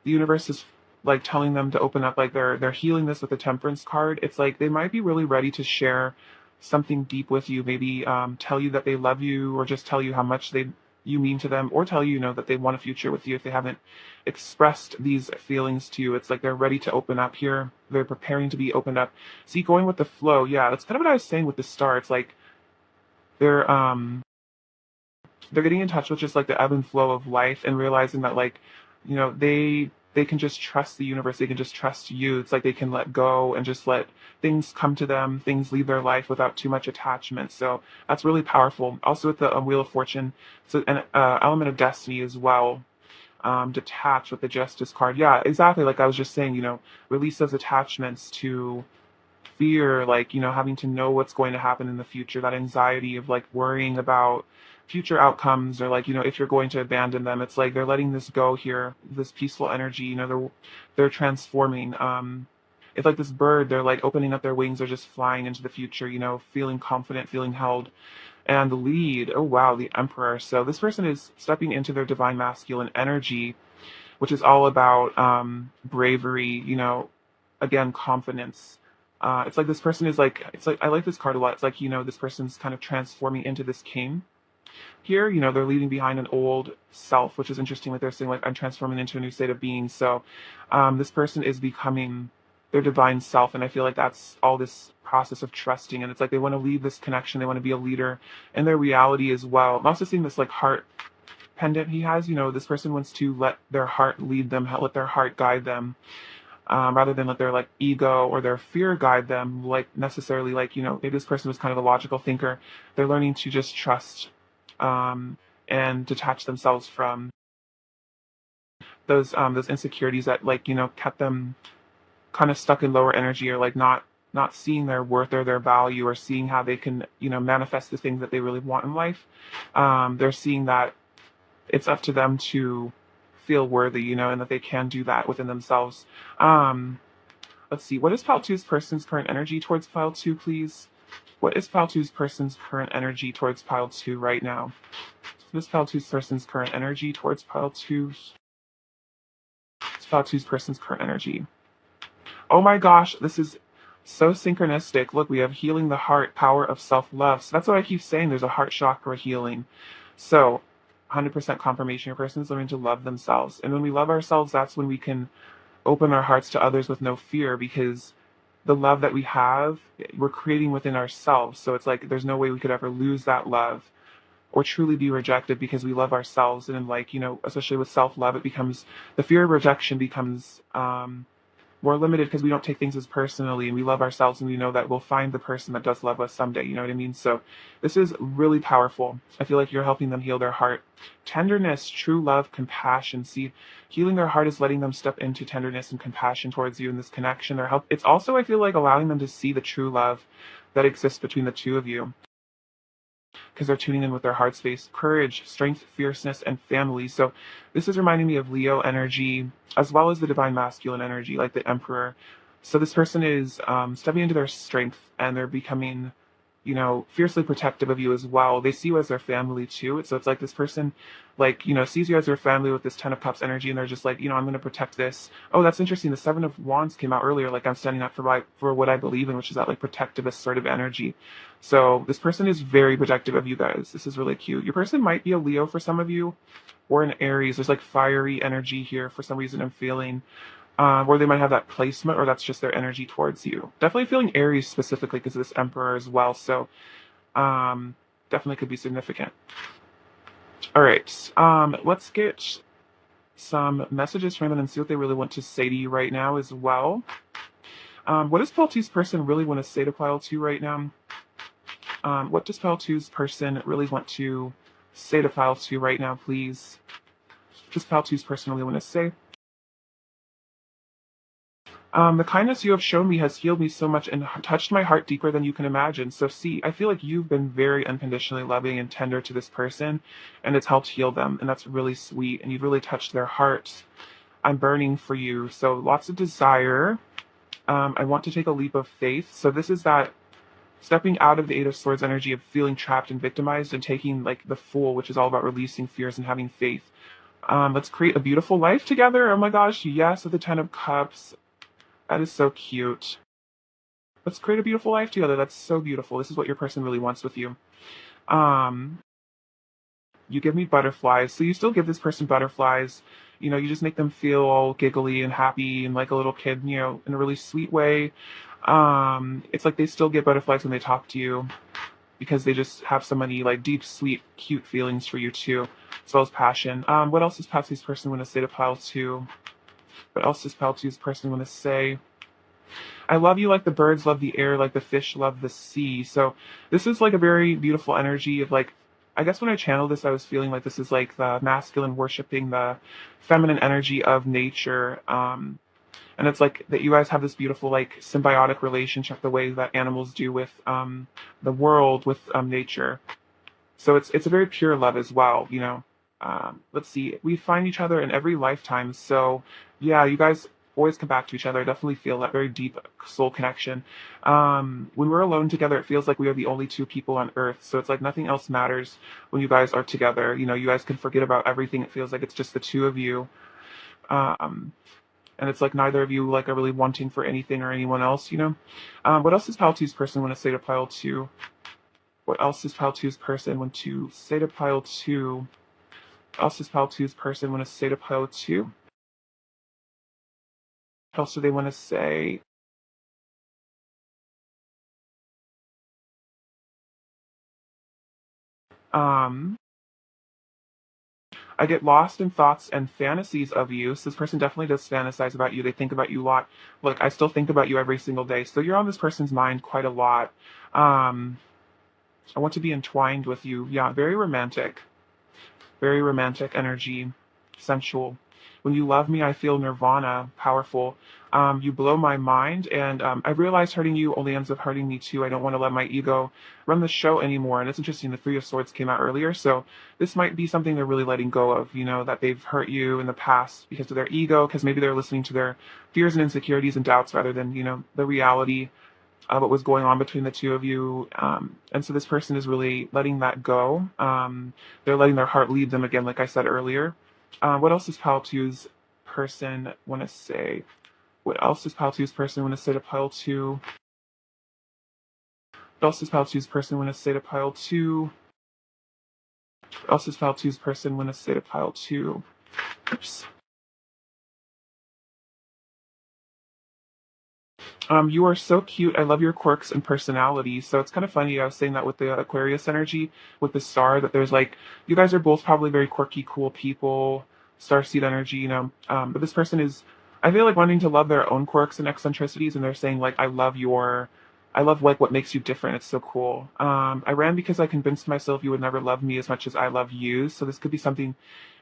the universe is like telling them to open up. Like they're healing this with the Temperance card. It's like they might be really ready to share something deep with you. Maybe tell you that they love you, or just tell you how much you mean to them, or tell you, that they want a future with you if they haven't expressed these feelings to you. It's like they're ready to open up here. They're preparing to be opened up. See, going with the flow. Yeah, that's kind of what I was saying with the star. It's like they're they're getting in touch with just like the ebb and flow of life, and realizing that like they can just trust the universe. They can just trust you. It's like they can let go and just let things come to them, things leave their life without too much attachment. So that's really powerful. Also with the Wheel of Fortune, so an element of destiny as well. Detached with the Justice card. Yeah, exactly. Like I was just saying, release those attachments to fear, like, having to know what's going to happen in the future, that anxiety of like worrying about future outcomes, or like, if you're going to abandon them. It's like they're letting this go here, this peaceful energy, they're transforming. It's like this bird, they're like opening up their wings, they're just flying into the future, feeling confident, feeling held. And the lead, oh wow, the Emperor. So this person is stepping into their divine masculine energy, which is all about bravery, again, confidence. It's like this person is like, it's like, I like this card a lot. It's like, this person's kind of transforming into this king here. They're leaving behind an old self, which is interesting. Like they're saying, like, I'm transforming into a new state of being. So this person is becoming their divine self. And I feel like that's all this process of trusting. And it's like they want to leave this connection. They want to be a leader in their reality as well. I'm also seeing this like heart pendant he has. This person wants to let their heart lead them, let their heart guide them, rather than let their like ego or their fear guide them. Like necessarily, like maybe this person was kind of a logical thinker. They're learning to just trust, and detach themselves from those insecurities that like kept them kind of stuck in lower energy, or like not seeing their worth or their value, or seeing how they can manifest the things that they really want in life. They're seeing that it's up to them to feel worthy, and that they can do that within themselves. Let's see. What is Pile Two's person's current energy towards Pile Two, please? What is Pile Two's person's current energy towards Pile Two right now? What is Pile Two's person's current energy towards Pile Two? What's Pile Two's person's current energy? Oh my gosh, this is so synchronistic. Look, we have healing the heart, power of self-love. So that's what I keep saying. There's a heart chakra healing. So 100% confirmation your person is learning to love themselves. And when we love ourselves, that's when we can open our hearts to others with no fear, because the love that we have, we're creating within ourselves. So it's like there's no way we could ever lose that love or truly be rejected, because we love ourselves. And then like, especially with self-love, it becomes, the fear of rejection becomes we're limited because we don't take things as personally, and we love ourselves, and we know that we'll find the person that does love us someday. You know what I mean? So this is really powerful. I feel like you're helping them heal their heart. Tenderness, true love, compassion. See, healing their heart is letting them step into tenderness and compassion towards you in this connection. It's also, I feel like, allowing them to see the true love that exists between the two of you, because they're tuning in with their heart space. Courage, strength, fierceness, and family. So this is reminding me of Leo energy, as well as the divine masculine energy, like the Emperor. So this person is stepping into their strength, and they're becoming, fiercely protective of you as well. They see you as their family too. So it's like this person, like, sees you as their family with this Ten of Cups energy, and they're just like, I'm going to protect this. Oh, that's interesting. The Seven of Wands came out earlier. Like, I'm standing up for what I believe in, which is that like protective, assertive energy. So this person is very protective of you guys. This is really cute. Your person might be a Leo for some of you, or an Aries. There's like fiery energy here for some reason I'm feeling. Where they might have that placement, or that's just their energy towards you. Definitely feeling Aries specifically because of this Emperor as well. So definitely could be significant. All right, let's get some messages from them and see what they really want to say to you right now as well. What does Pile 2's person really want to say to Pile 2 right now? What does Pile 2's person really want to say to Pile 2 right now, please? What does Pile 2's person really want to say? The kindness you have shown me has healed me so much and touched my heart deeper than you can imagine. So see, I feel like you've been very unconditionally loving and tender to this person, and it's helped heal them, and that's really sweet, and you've really touched their hearts. I'm burning for you. So lots of desire. I want to take a leap of faith. So this is that stepping out of the Eight of Swords energy of feeling trapped and victimized, and taking like the Fool, which is all about releasing fears and having faith. Let's create a beautiful life together. Oh my gosh, yes, with the Ten of Cups. That is so cute. Let's create a beautiful life together. That's so beautiful. This is what your person really wants with you. You give me butterflies. So you still give this person butterflies. You just make them feel all giggly and happy and like a little kid, in a really sweet way. It's like they still get butterflies when they talk to you, because they just have so many like deep, sweet, cute feelings for you too, as well as passion. What else does Patsy's person want to say to Pile 2? What else does Pile 2's person want to say? I love you like the birds love the air, like the fish love the sea. So this is like a very beautiful energy of like, I guess when I channeled this, I was feeling like this is like the masculine worshiping the feminine energy of nature. And it's like that you guys have this beautiful like symbiotic relationship, the way that animals do with the world, with nature. So it's a very pure love as well, Let's see, we find each other in every lifetime. So yeah, you guys always come back to each other. I definitely feel that very deep soul connection. When we're alone together, it feels like we are the only two people on earth. So it's like nothing else matters when you guys are together. You guys can forget about everything. It feels like it's just the two of you. And it's like neither of you like are really wanting for anything or anyone else, What else does Pile 2's person want to say to Pile 2? What else does Pile 2's person want to say to Pile 2? What else does Pile 2's person want to say to Pile 2? What else do they want to say? I get lost in thoughts and fantasies of you. So this person definitely does fantasize about you. They think about you a lot. Look, I still think about you every single day. So you're on this person's mind quite a lot. I want to be entwined with you. Yeah, very romantic energy, sensual. When you love me, I feel nirvana, powerful. You blow my mind, and I realize hurting you only ends up hurting me too. I don't want to let my ego run the show anymore. And it's interesting, the Three of Swords came out earlier, so this might be something they're really letting go of, that they've hurt you in the past because of their ego, because maybe they're listening to their fears and insecurities and doubts rather than, the reality of what was going on between the two of you. And so this person is really letting that go. They're letting their heart lead them again, like I said earlier. What else does Pile 2's person want to say? What else does Pile 2's person want to say to Pile 2? What else does Pile 2's person want to say to Pile 2? What else does Pile 2's person want to say to Pile 2? Oops. You are so cute. I love your quirks and personality. So it's kind of funny. I was saying that with the Aquarius energy, with the star, that there's like, you guys are both probably very quirky, cool people, starseed energy, But this person is, I feel like wanting to love their own quirks and eccentricities, and they're saying like, I love like what makes you different. It's so cool. I ran because I convinced myself you would never love me as much as I love you. So this could be something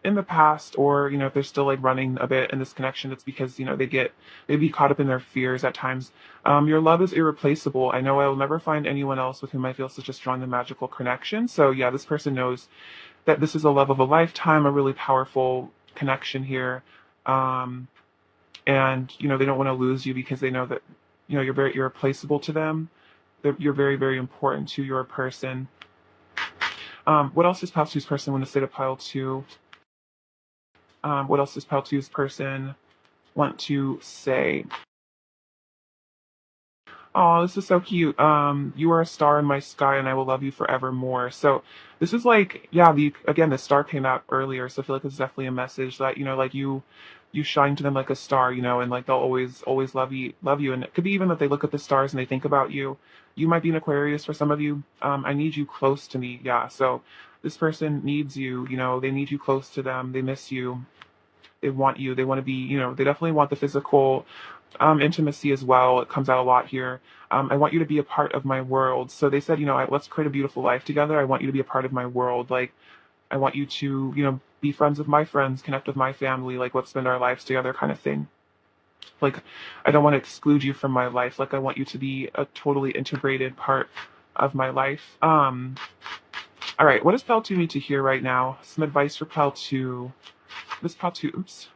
in the past, or if they're still like running a bit in this connection, it's because they be caught up in their fears at times. Your love is irreplaceable. I know I will never find anyone else with whom I feel such a strong and magical connection. So yeah, this person knows that this is a love of a lifetime, a really powerful connection here. Um, and they don't want to lose you because they know that you're very irreplaceable to them. You're very, very important to your person. What else does pile two's person want to say to pile two? What else does pile two's person want to say? Oh, this is so cute. You are a star in my sky, and I will love you forevermore. So this is like, yeah, the star came out earlier, so I feel like it's definitely a message that like you shine to them like a star, and like they'll always love you. And it could be even that they look at the stars and they think about you. You might be an Aquarius for some of you. I need you close to me, yeah. So this person needs you. They need you close to them. They miss you. They want you. They want to be. They definitely want the physical intimacy as well. It comes out a lot here. I want you to be a part of my world. So they said, let's create a beautiful life together. I want you to be a part of my world. Like, I want you to, be friends with my friends, connect with my family. Like, let's spend our lives together, kind of thing. Like, I don't want to exclude you from my life. Like, I want you to be a totally integrated part of my life. All right. What does Pal 2 need to hear right now? Some advice for Pal 2. What does Pal 2? Oops.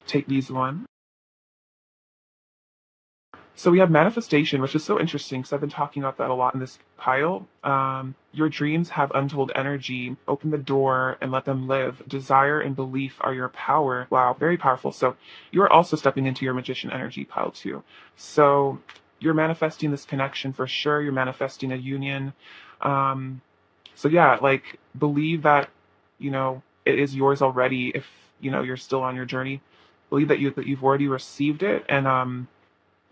Take these one. So we have manifestation, which is so interesting because I've been talking about that a lot in this pile. Your dreams have untold energy. Open the door and let them live. Desire and belief are your power. Wow, very powerful. So you're also stepping into your magician energy, pile two. So you're manifesting this connection for sure. You're manifesting a union. Um, so yeah, like believe that it is yours already. If you're still on your journey, believe that you've already received it, and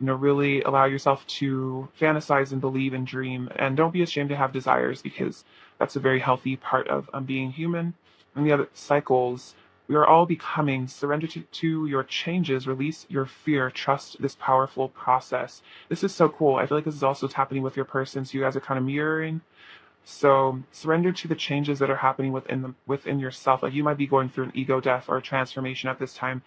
really allow yourself to fantasize and believe and dream. And don't be ashamed to have desires because that's a very healthy part of being human. And the other cycles, we are all becoming. Surrender to your changes, release your fear, trust this powerful process. This is so cool. I feel like this is also what's happening with your person. So you guys are kind of mirroring. So surrender to the changes that are happening within yourself. Like you might be going through an ego death or a transformation at this time,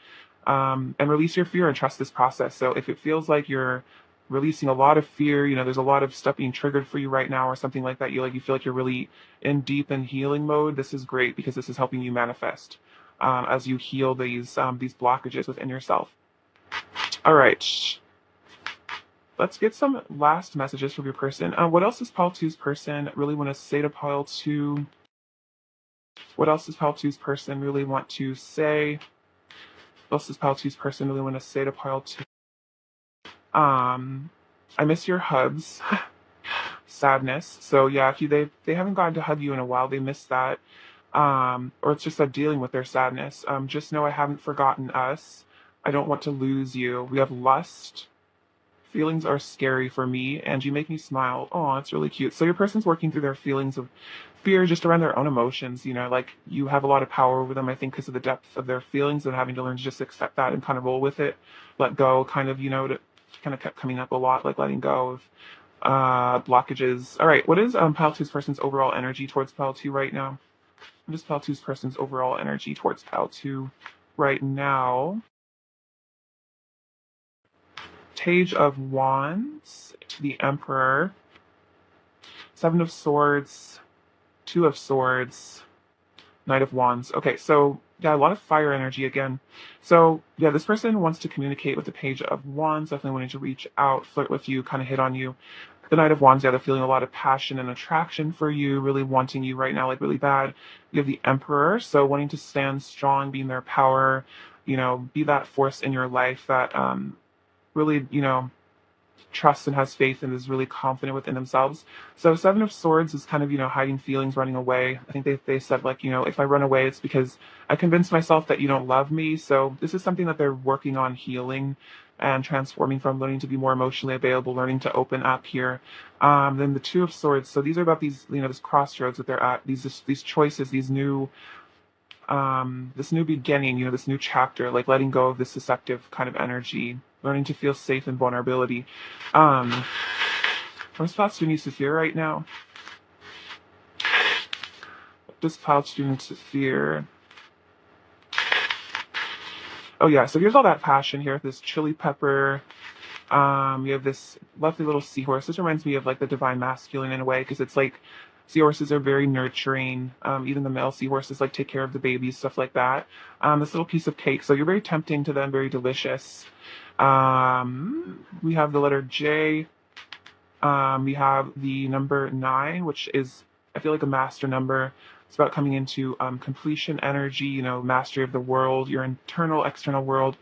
and release your fear and trust this process. So if it feels like you're releasing a lot of fear, there's a lot of stuff being triggered for you right now, or something like that. You feel like you're really in deep and healing mode. This is great because this is helping you manifest as you heal these blockages within yourself. All right. Let's get some last messages from your person. What else does Pile 2's person really want to say to Pile 2? What else does Pile 2's person really want to say? What else does Pile 2's person really want to say to Pile 2? I miss your hugs. Sadness. So yeah, if they haven't gotten to hug you in a while, they miss that. Or it's just that dealing with their sadness. Just know I haven't forgotten us. I don't want to lose you. We have lust. Feelings are scary for me, and you make me smile. Oh, it's really cute. So your person's working through their feelings of fear just around their own emotions. Like you have a lot of power over them, I think, because of the depth of their feelings and having to learn to just accept that and kind of roll with it, let go, kind of, to kind of kept coming up a lot, like letting go of blockages. All right, what is Pile 2's person's overall energy towards Pile 2 right now? What is Pile 2's person's overall energy towards Pile 2 right now? Page of Wands, the Emperor, Seven of Swords, Two of Swords, Knight of Wands. Okay, so yeah, a lot of fire energy again. So yeah, this person wants to communicate with the Page of Wands, definitely wanting to reach out, flirt with you, kind of hit on you. The Knight of Wands, yeah, they're feeling a lot of passion and attraction for you, really wanting you right now, like really bad. You have the Emperor, so wanting to stand strong, be in their power, be that force in your life that really, trusts and has faith and is really confident within themselves. So Seven of Swords is kind of, hiding feelings, running away. I think they said like, if I run away, it's because I convinced myself that you don't love me. So this is something that they're working on healing and transforming from, learning to be more emotionally available, learning to open up here. Then the Two of Swords. So these are about these, this crossroads that they're at, these choices, these new this new beginning, this new chapter, like letting go of this deceptive kind of energy, learning to feel safe in vulnerability. Um, what does Cloud Student needs to fear right now? What does Cloud Student need to fear? Oh yeah, so here's all that passion here, this chili pepper. You have this lovely little seahorse. This reminds me of like the divine masculine in a way, because it's like seahorses are very nurturing. Even the male seahorses like take care of the babies, stuff like that. This little piece of cake, so you're very tempting to them, very delicious. We have the letter J. We have the number 9, which is, I feel like, a master number. It's about coming into completion energy, mastery of the world, your internal, external world.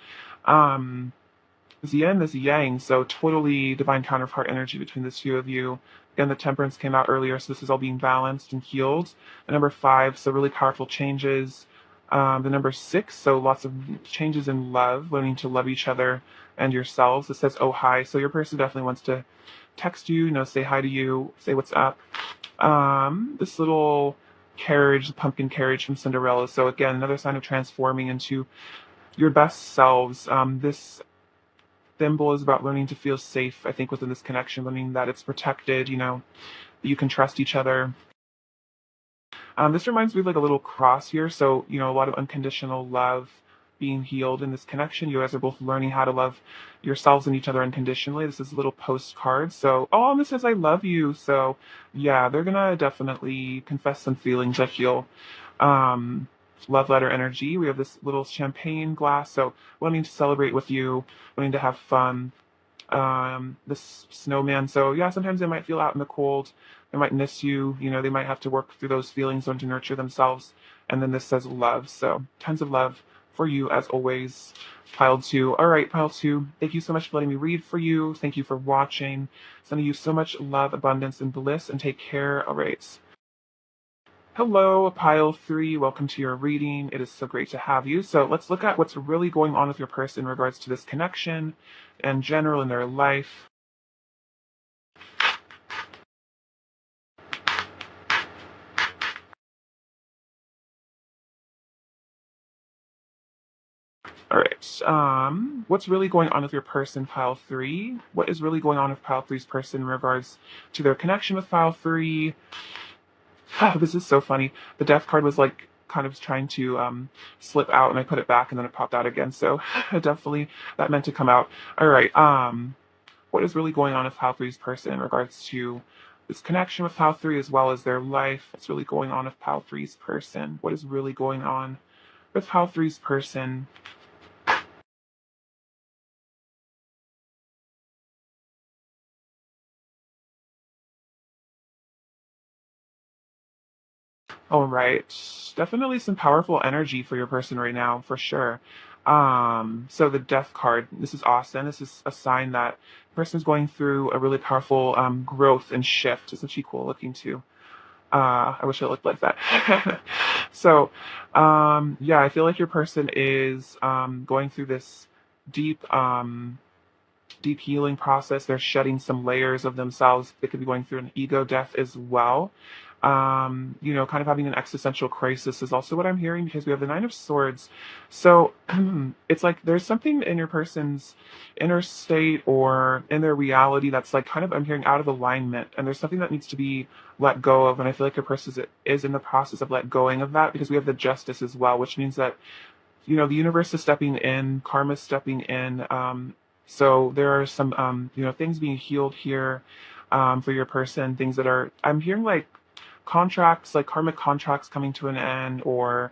This yin, this yang, so totally divine counterpart energy between the two of you. Again, the temperance came out earlier, so this is all being balanced and healed. The number 5, so really powerful changes. The number 6, so lots of changes in love, learning to love each other and yourselves. It says, oh, hi. So your person definitely wants to text you, say hi to you, say what's up. This little carriage, the pumpkin carriage from Cinderella. So again, another sign of transforming into your best selves. This thimble is about learning to feel safe, I think, within this connection, learning that it's protected, that you can trust each other. This reminds me of like a little cross here. So, a lot of unconditional love being healed in this connection. You guys are both learning how to love yourselves and each other unconditionally. This is a little postcard. So, oh, and this says, I love you. So, yeah, they're going to definitely confess some feelings, I feel. Um, Love letter energy. We have this little champagne glass. So, wanting to celebrate with you, wanting to have fun. This snowman. So yeah, sometimes they might feel out in the cold. They might miss you. They might have to work through those feelings, learn to nurture themselves. And then this says love. So tons of love for you as always. Pile 2. All right, pile 2. Thank you so much for letting me read for you. Thank you for watching. Sending you so much love, abundance, and bliss. And take care. All right. Hello, pile 3. Welcome to your reading. It is so great to have you. So let's look at what's really going on with your person in regards to this connection and general in their life. All right. What's really going on with your person, pile 3? What is really going on with pile 3's person in regards to their connection with pile 3? This is so funny. The death card was like kind of trying to slip out, and I put it back, and then it popped out again. So definitely that meant to come out. All right. What is really going on with pile 3's person in regards to this connection with pile 3 as well as their life? What's really going on with pile 3's person? What is really going on with pile 3's person? All right. Definitely some powerful energy for your person right now, for sure. So the death card, this is awesome. This is a sign that the person is going through a really powerful growth and shift. Isn't she cool looking too? I wish I looked like that. So, yeah, I feel like your person is going through this deep deep healing process. They're shedding some layers of themselves. They could be going through an ego death as well. Kind of having an existential crisis is also what I'm hearing, because we have the Nine of Swords. So it's like there's something in your person's inner state or in their reality that's like kind of, I'm hearing, out of alignment, and there's something that needs to be let go of. And I feel like your person is in the process of let going of that, because we have the Justice as well, which means that the universe is stepping in, karma is stepping in. So there are some, things being healed here for your person, things that are, I'm hearing like contracts, like karmic contracts coming to an end, or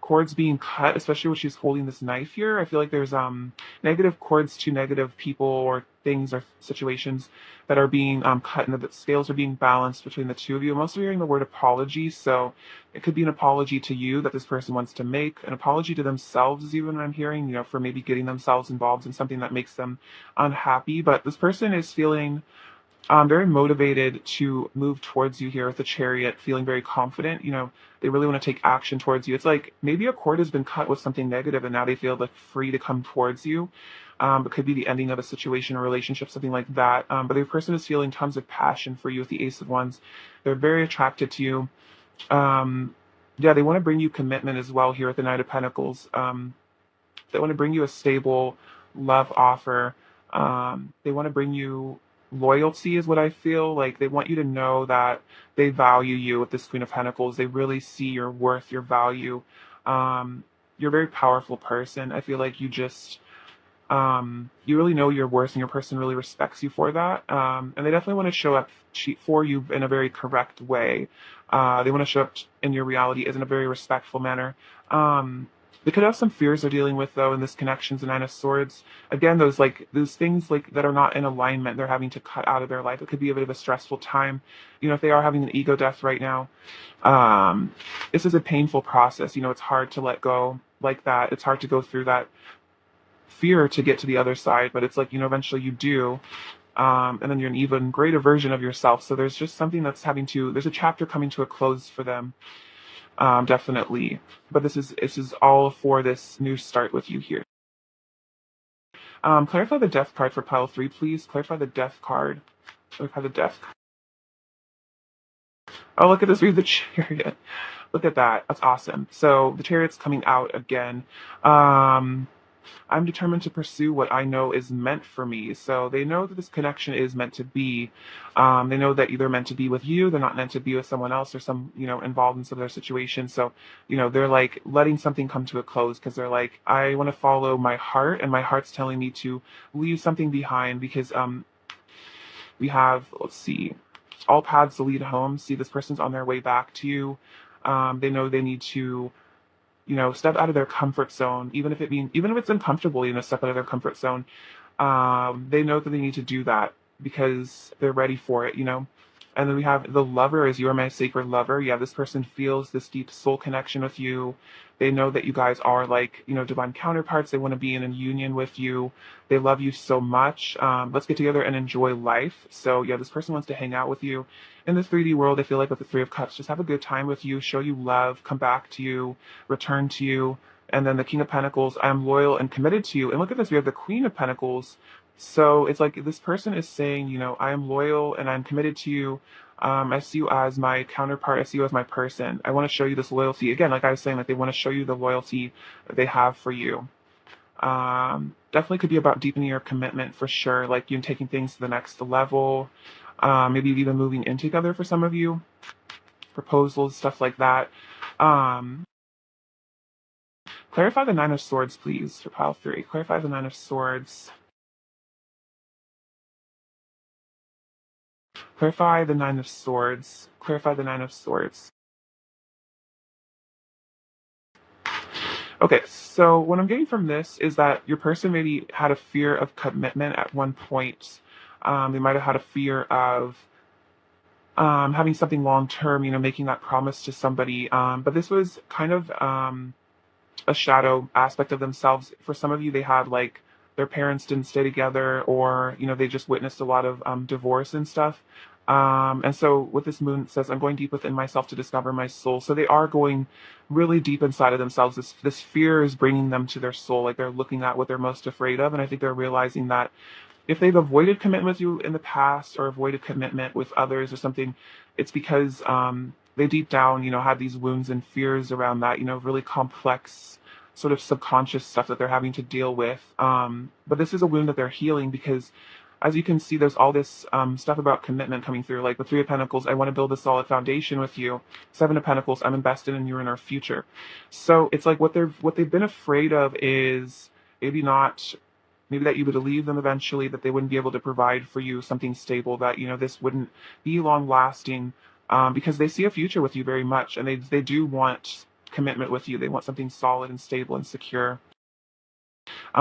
cords being cut, especially when she's holding this knife here. I feel like there's negative cords to negative people or things or situations that are being cut, and the scales are being balanced between the two of you. I'm also hearing the word apology, so it could be an apology to you that this person wants to make, an apology to themselves is even what I'm hearing, for maybe getting themselves involved in something that makes them unhappy. But this person is feeling very motivated to move towards you here with the Chariot, feeling very confident. They really want to take action towards you. It's like maybe a cord has been cut with something negative, and now they feel like free to come towards you. It could be the ending of a situation or relationship, something like that. But the person is feeling tons of passion for you with the Ace of Wands. They're very attracted to you. Um, Yeah, they want to bring you commitment as well here at the Knight of Pentacles. They want to bring you a stable love offer. They want to bring you loyalty, is what I feel. Like they want you to know that they value you with this Queen of Pentacles. They really see your worth, your value. You're a very powerful person. I feel like you really know your worth and your person really respects you for that. And they definitely want to show up for you in a very correct way. They want to show up in your reality as in a very respectful manner. They could have some fears they're dealing with though in this connections and Nine of Swords. Again, those things like that are not in alignment, they're having to cut out of their life. It could be a bit of a stressful time. If they are having an ego death right now, um, this is a painful process. It's hard to let go like that. It's hard to go through that fear to get to the other side, but it's like, eventually you do. And then you're an even greater version of yourself. So there's just something there's a chapter coming to a close for them. Definitely. But this is all for this new start with you here. Clarify the death card for pile 3, please. Clarify the death card. Clarify the death. Oh, look at this. Read the chariot. Look at that. That's awesome. So the chariot's coming out again. I'm determined to pursue what I know is meant for me. So they know that this connection is meant to be. They know that they're meant to be with you. They're not meant to be with someone else or some, involved in some of their situation. So, they're like letting something come to a close because they're like, I want to follow my heart, and my heart's telling me to leave something behind because we have, let's see, all paths to lead home. See, this person's on their way back to you. They know they need to step out of their comfort zone, even if it's uncomfortable, step out of their comfort zone. They know that they need to do that because they're ready for it. And then we have the lover is you are my sacred lover. Yeah, this person feels this deep soul connection with you. They know that you guys are like, divine counterparts. They want to be in a union with you. They love you so much. Let's get together and enjoy life. So yeah, this person wants to hang out with you in the 3D world. I feel like with the Three of Cups, just have a good time with you, show you love, come back to you, return to you. And then the King of Pentacles, I am loyal and committed to you. And look at this, we have the Queen of Pentacles. So it's like this person is saying, I am loyal and I'm committed to you. I see you as my counterpart. I see you as my person. I want to show you this loyalty. Again, like I was saying, like they want to show you the loyalty that they have for you. Definitely could be about deepening your commitment for sure, like you taking things to the next level. Maybe even moving in together for some of you. Proposals, stuff like that. Um, Clarify the Nine of Swords, please, for pile 3. Clarify the Nine of Swords. Clarify the Nine of Swords. Clarify the Nine of Swords. Okay, so what I'm getting from this is that your person maybe had a fear of commitment at one point. They might have had a fear of having something long term, making that promise to somebody. But this was kind of a shadow aspect of themselves. For some of you, they had like their parents didn't stay together, or they just witnessed a lot of divorce and stuff. And so with this moon, it says, I'm going deep within myself to discover my soul. So they are going really deep inside of themselves. This fear is bringing them to their soul. Like they're looking at what they're most afraid of. And I think they're realizing that if they've avoided commitment with you in the past or avoided commitment with others or something, it's because they deep down, had these wounds and fears around that, really complex sort of subconscious stuff that they're having to deal with. But this is a wound that they're healing because, as you can see, there's all this stuff about commitment coming through. Like the Three of Pentacles, I want to build a solid foundation with you. Seven of Pentacles, I'm invested in you in our future. So it's like what they've been afraid of is maybe not. Maybe that you would leave them eventually, that they wouldn't be able to provide for you something stable, that, this wouldn't be long lasting, because they see a future with you very much. And they do want commitment with you. They want something solid and stable and secure.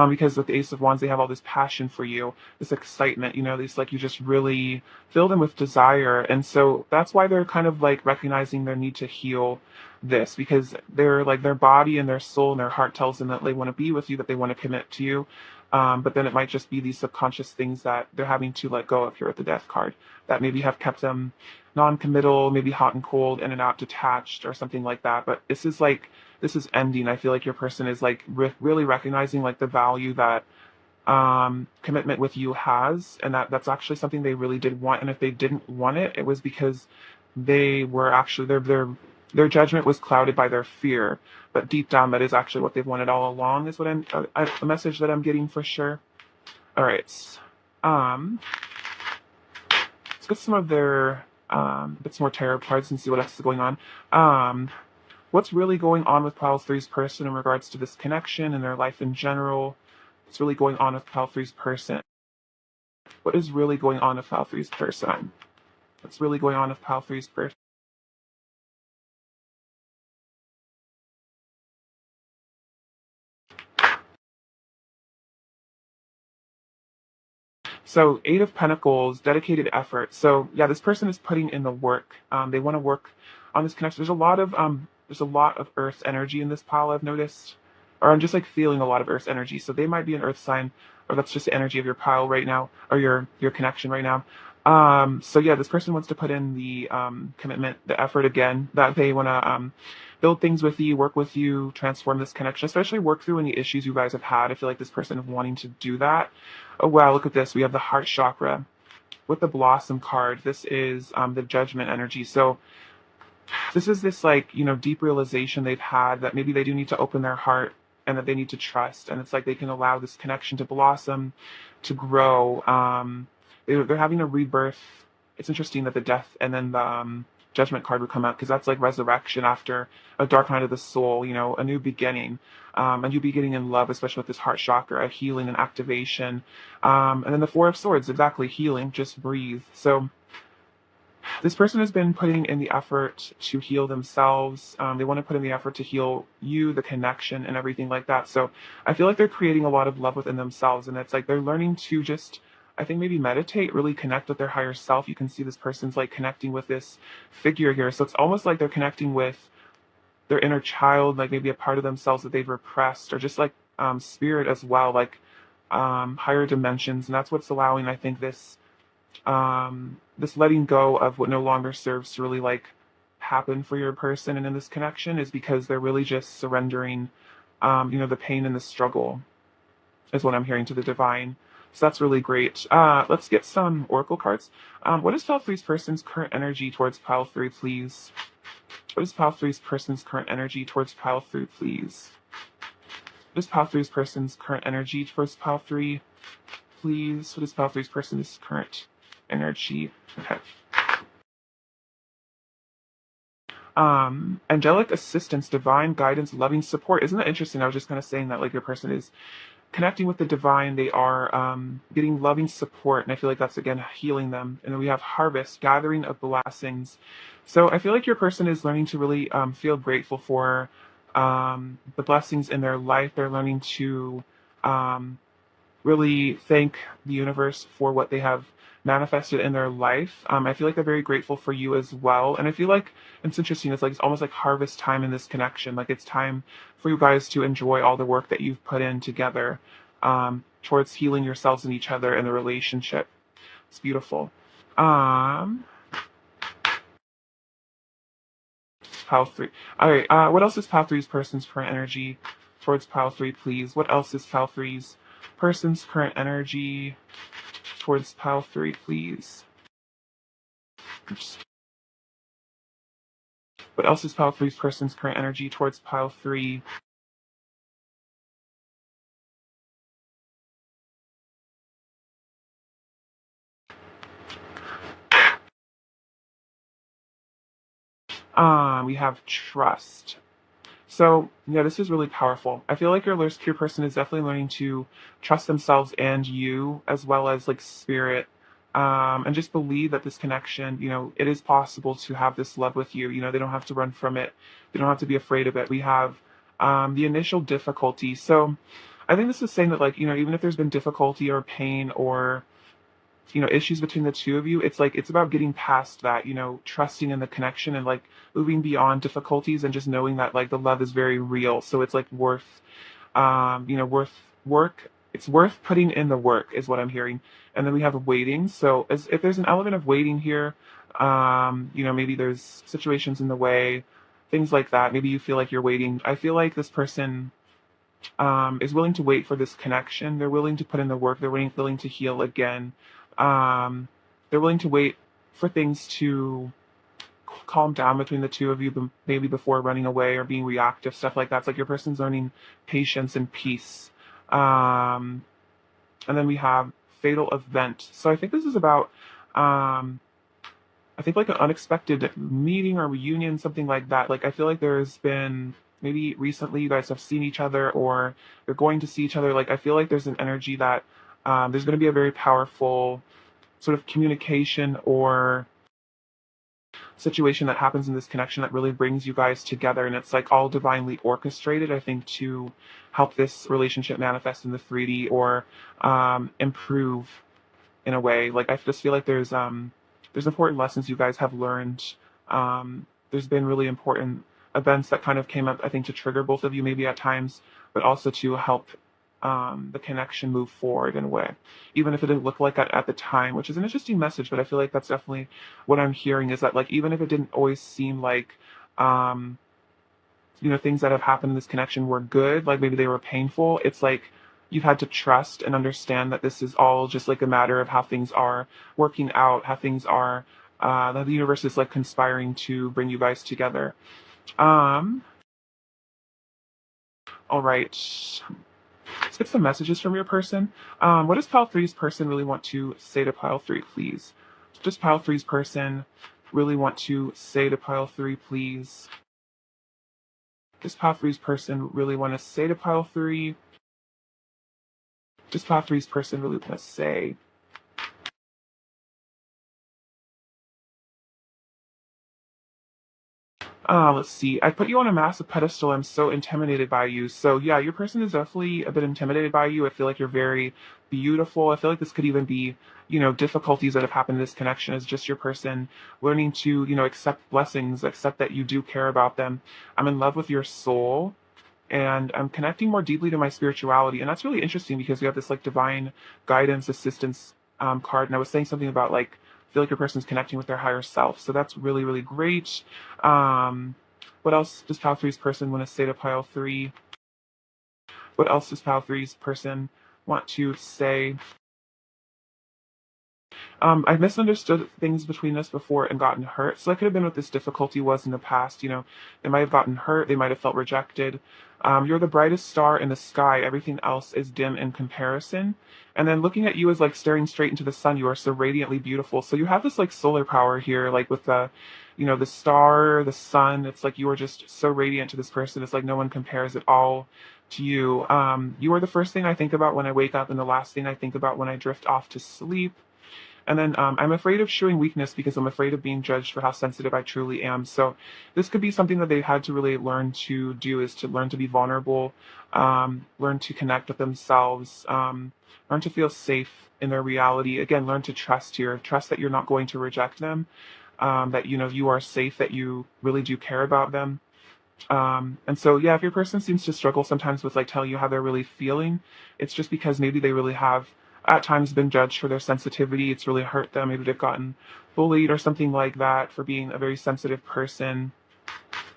Because with the Ace of Wands, they have all this passion for you, this excitement, this like you just really fill them with desire. And so that's why they're kind of like recognizing their need to heal this, because they're like their body and their soul and their heart tells them that they want to be with you, that they want to commit to you. But then it might just be these subconscious things that they're having to let go of here with the Death card that maybe have kept them non-committal, maybe hot and cold, in and out, detached, or something like that. But this is ending. I feel like your person is like really recognizing like the value that commitment with you has, and that's actually something they really did want. And if they didn't want it, it was because they were actually they're their judgment was clouded by their fear, but deep down, that is actually what they've wanted all along. Is what the message that I'm getting for sure. All right, um, let's get some of their bits more tarot cards and see what else is going on. What's really going on with Pile Three's person in regards to this connection and their life in general? What's really going on with Pile Three's person? What is really going on with Pile Three's person? What's really going on with Pile Three's person? So, Eight of Pentacles, dedicated effort. So, yeah, this person is putting in the work. They want to work on this connection. There's a lot of Earth energy in this pile. I've noticed, or I'm just like feeling a lot of Earth energy. So they might be an Earth sign, or that's just the energy of your pile right now, or your connection right now. So yeah, this person wants to put in the commitment, the effort again, that they want to build things with you, work with you, transform this connection, especially work through any issues you guys have had. I feel like this person is wanting to do that. Oh wow, look at this. We have the heart chakra with the blossom card. This is the judgment energy. So this is this like, deep realization they've had that maybe they do need to open their heart and that they need to trust. And it's like they can allow this connection to blossom, to grow. They're having a rebirth. It's interesting that the death and then the judgment card would come out because that's like resurrection after a dark night of the soul, a new beginning, a new beginning in love, especially with this heart chakra, a healing and activation. And then the Four of Swords, exactly, healing, just breathe. So this person has been putting in the effort to heal themselves. They want to put in the effort to heal you, the connection, and everything like that. So I feel like they're creating a lot of love within themselves. And it's like they're learning to just, I think, maybe meditate, really connect with their higher self. You can see this person's like connecting with this figure here. So it's almost like they're connecting with their inner child, like maybe a part of themselves that they've repressed, or just like spirit as well, like higher dimensions. And that's what's allowing, I think, this letting go of what no longer serves to really like happen for your person and in this connection is because they're really just surrendering the pain and the struggle is what I'm hearing to the divine. So that's really great. Let's get some oracle cards. What is pile three's person's current energy towards pile three, please? What is pile three's person's current energy towards pile three, please? What is pile three's person's current energy towards pile three, please? What is pile three's person's current energy? Okay. Angelic assistance, divine guidance, loving support. Isn't that interesting? I was just kind of saying that like your person is connecting with the divine. They are getting loving support, and I feel like that's again healing them. And then we have harvest, gathering of blessings. So I feel like your person is learning to really feel grateful for the blessings in their life. They're learning to really thank the universe for what they have manifested in their life. I feel like they're very grateful for you as well. And I feel like it's interesting. It's like it's almost like harvest time in this connection. Like it's time for you guys to enjoy all the work that you've put in together towards healing yourselves and each other in the relationship. It's beautiful. Um, Pile 3. All right. What else is Pile 3's person's current energy towards Pile 3, please? What else is Pile 3's person's current energy towards Pile 3, please? Oops. What else is Pile 3's person's current energy towards Pile 3? We have trust. So, yeah, this is really powerful. I feel like your person is definitely learning to trust themselves and you, as well as like spirit, and just believe that this connection, it is possible to have this love with you. They don't have to run from it. They don't have to be afraid of it. We have the initial difficulty. So, I think this is saying that, like, even if there's been difficulty or pain or issues between the two of you, it's like it's about getting past that, trusting in the connection and like moving beyond difficulties and just knowing that like the love is very real. So it's like worth worth work. It's worth putting in the work is what I'm hearing. And then we have waiting. So as if there's an element of waiting here, maybe there's situations in the way, things like that. Maybe you feel like you're waiting. I feel like this person is willing to wait for this connection. They're willing to put in the work. They're willing to heal again. They're willing to wait for things to calm down between the two of you, maybe before running away or being reactive, stuff like that. It's like your person's learning patience and peace. Um, and then we have fatal event. So I think this is about, um, I think like an unexpected meeting or reunion, something like that. Like I feel like there's been maybe recently you guys have seen each other or you're going to see each other. Like I feel like there's an energy that there's going to be a very powerful sort of communication or situation that happens in this connection that really brings you guys together, and it's like all divinely orchestrated, I think, to help this relationship manifest in the 3D or improve in a way. Like I just feel like there's important lessons you guys have learned. There's been really important events that kind of came up, I think, to trigger both of you maybe at times, but also to help the connection move forward in a way, even if it didn't look like it at the time, which is an interesting message. But I feel like that's definitely what I'm hearing is that like even if it didn't always seem like um, things that have happened in this connection were good, like maybe they were painful, it's like you've had to trust and understand that this is all just like a matter of how things are working out, how things are, that the universe is like conspiring to bring you guys together. Um, all right. Let's get some messages from your person. What does pile three's person really want to say to pile three, please? What does pile three's person really want to say to pile three, please? Does pile three's person really want to say to pile three? Does pile three's person really want to say? Let's see. I put you on a massive pedestal. I'm so intimidated by you. So yeah, your person is definitely a bit intimidated by you. I feel like you're very beautiful. I feel like this could even be, difficulties that have happened in this connection is just your person learning to, accept blessings, accept that you do care about them. I'm in love with your soul and I'm connecting more deeply to my spirituality. And that's really interesting because we have this like divine guidance assistance card. And I was saying something about like, I feel like your person's connecting with their higher self. So that's really, really great. Um, what else does pile three's person want to say to pile three? What else does pile three's person want to say? I've misunderstood things between us before and gotten hurt. So that could have been what this difficulty was in the past. They might have gotten hurt. They might have felt rejected. You're the brightest star in the sky. Everything else is dim in comparison. And then looking at you is like staring straight into the sun. You are so radiantly beautiful. So you have this like solar power here, like with the star, the sun. It's like you are just so radiant to this person. It's like no one compares at all to you. You are the first thing I think about when I wake up and the last thing I think about when I drift off to sleep. And then I'm afraid of showing weakness because I'm afraid of being judged for how sensitive I truly am. So this could be something that they've had to really learn to do is to learn to be vulnerable, learn to connect with themselves, learn to feel safe in their reality. Again, learn to trust here, trust that you're not going to reject them, that you are safe, that you really do care about them. And so, yeah, if your person seems to struggle sometimes with like telling you how they're really feeling, it's just because maybe they really have at times been judged for their sensitivity. It's really hurt them. Maybe they've gotten bullied or something like that for being a very sensitive person.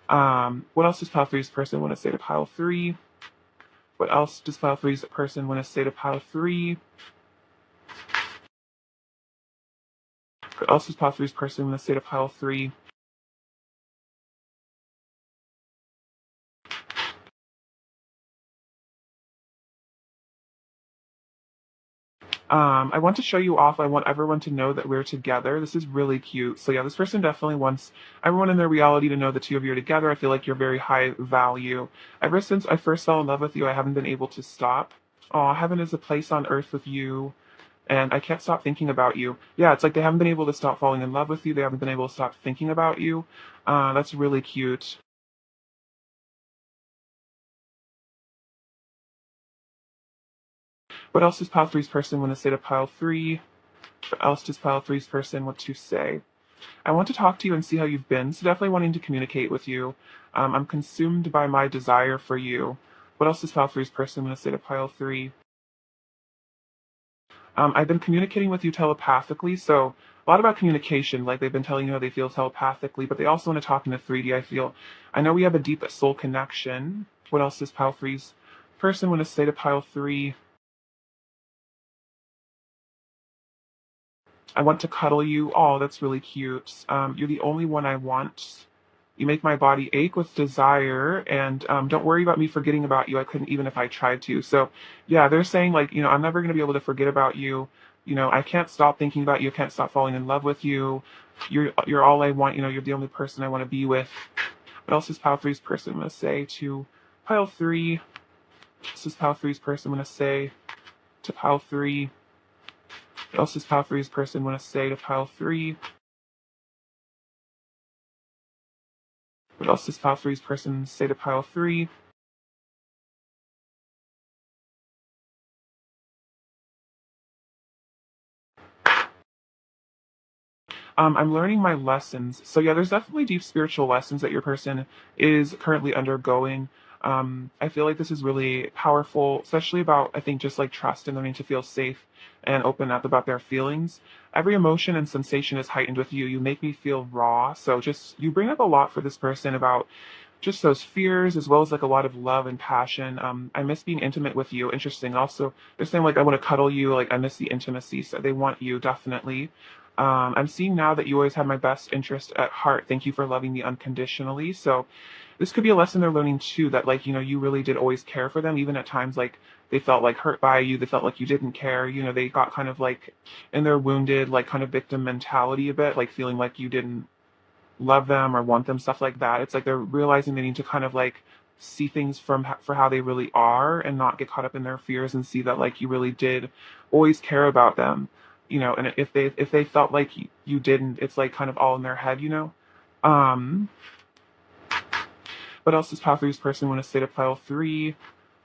What else does pile three's person want to say to pile three? What else does pile three's person want to say to pile three? What else does pile three's person want to say to pile three? I want to show you off. I want everyone to know that we're together. This is really cute. So yeah, this person definitely wants everyone in their reality to know the two of you are together. I feel like you're very high value. Ever since I first fell in love with you, I haven't been able to stop. Oh, heaven is a place on earth with you, and I can't stop thinking about you. Yeah, it's like they haven't been able to stop falling in love with you. They haven't been able to stop thinking about you. That's really cute. What else does pile three's person want to say to pile three? What else does pile three's person want to say? I want to talk to you and see how you've been. So definitely wanting to communicate with you. I'm consumed by my desire for you. What else does pile three's person want to say to pile three? I've been communicating with you telepathically. So a lot about communication, like they've been telling you how they feel telepathically, but they also want to talk in the 3D. I know we have a deep soul connection. What else does pile three's person want to say to pile three? I want to cuddle you. Oh, that's really cute. You're the only one I want. You make my body ache with desire, and don't worry about me forgetting about you. I couldn't even if I tried to. So, yeah, they're saying like, I'm never gonna be able to forget about you. I can't stop thinking about you. I can't stop falling in love with you. You're all I want. You're the only person I want to be with. What else is pile three's person gonna say to pile three? This is pile three's person gonna say to pile three. What else is pile three's person gonna say to pile three? What else does pile three's person say to pile three? I'm learning my lessons. So yeah, there's definitely deep spiritual lessons that your person is currently undergoing. I feel like this is really powerful, especially about, I think, just like trust and learning to feel safe and open up about their feelings. Every emotion and sensation is heightened with you. You make me feel raw. So just, you bring up a lot for this person about just those fears as well as like a lot of love and passion. I miss being intimate with you. Interesting. Also, they're saying like I want to cuddle you. Like I miss the intimacy. So they want you definitely. I'm seeing now that you always have my best interest at heart. Thank you for loving me unconditionally. So this could be a lesson they're learning too. That like you really did always care for them, even at times like they felt like hurt by you. They felt like you didn't care. They got kind of like in their wounded like kind of victim mentality a bit, like feeling like you didn't love them or want them, stuff like that. It's like they're realizing they need to kind of like see things for how they really are and not get caught up in their fears and see that like you really did always care about them. And if they felt like you didn't, it's like kind of all in their head. Um, what else does pile three's person want to say to pile three?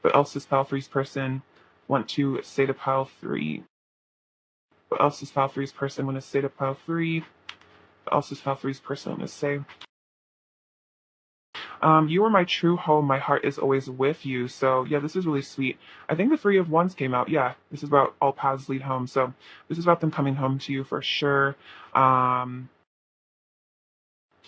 What else does pile three's person want to say to pile three? What else does pile three's person want to say to pile three? What else does pile three's person want to say? You are my true home. My heart is always with you. So yeah, this is really sweet. I think the Three of Wands came out. Yeah, this is about all paths lead home. So this is about them coming home to you for sure. Um,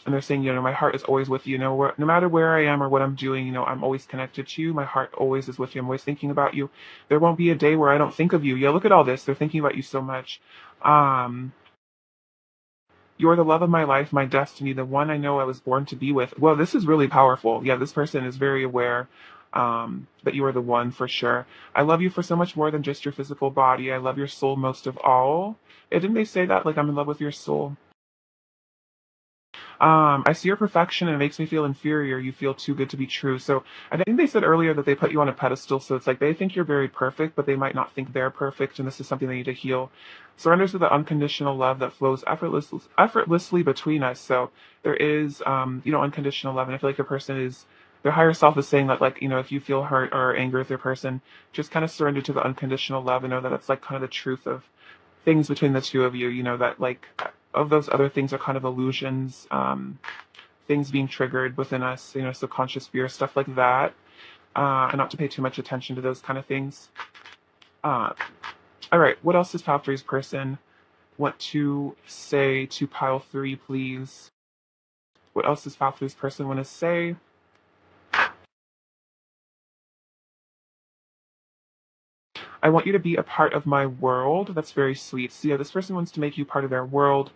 and they're saying, my heart is always with you. No matter where I am or what I'm doing, I'm always connected to you. My heart always is with you. I'm always thinking about you. There won't be a day where I don't think of you. Yeah, look at all this. They're thinking about you so much. Um, You're the love of my life, my destiny, the one I know I was born to be with. Well, this is really powerful. Yeah, this person is very aware that you are the one for sure. I love you for so much more than just your physical body. I love your soul most of all. Didn't they say that? Like, I'm in love with your soul. I see your perfection and it makes me feel inferior. You feel too good to be true. So I think they said earlier that they put you on a pedestal. So it's like they think you're very perfect, but they might not think they're perfect. And this is something they need to heal. Surrender to the unconditional love that flows effortlessly between us. So there is, unconditional love. And I feel like the person is, their higher self is saying that, like, if you feel hurt or anger with your person, just kind of surrender to the unconditional love and know that it's like kind of the truth of things between the two of you, that like of those other things are kind of illusions, things being triggered within us, subconscious fear, stuff like that, and not to pay too much attention to those kind of things. Uh, all right, what else does pile three's person want to say to pile three, please? What else does pile three's person want to say? I want you to be a part of my world. That's very sweet. So yeah, this person wants to make you part of their world.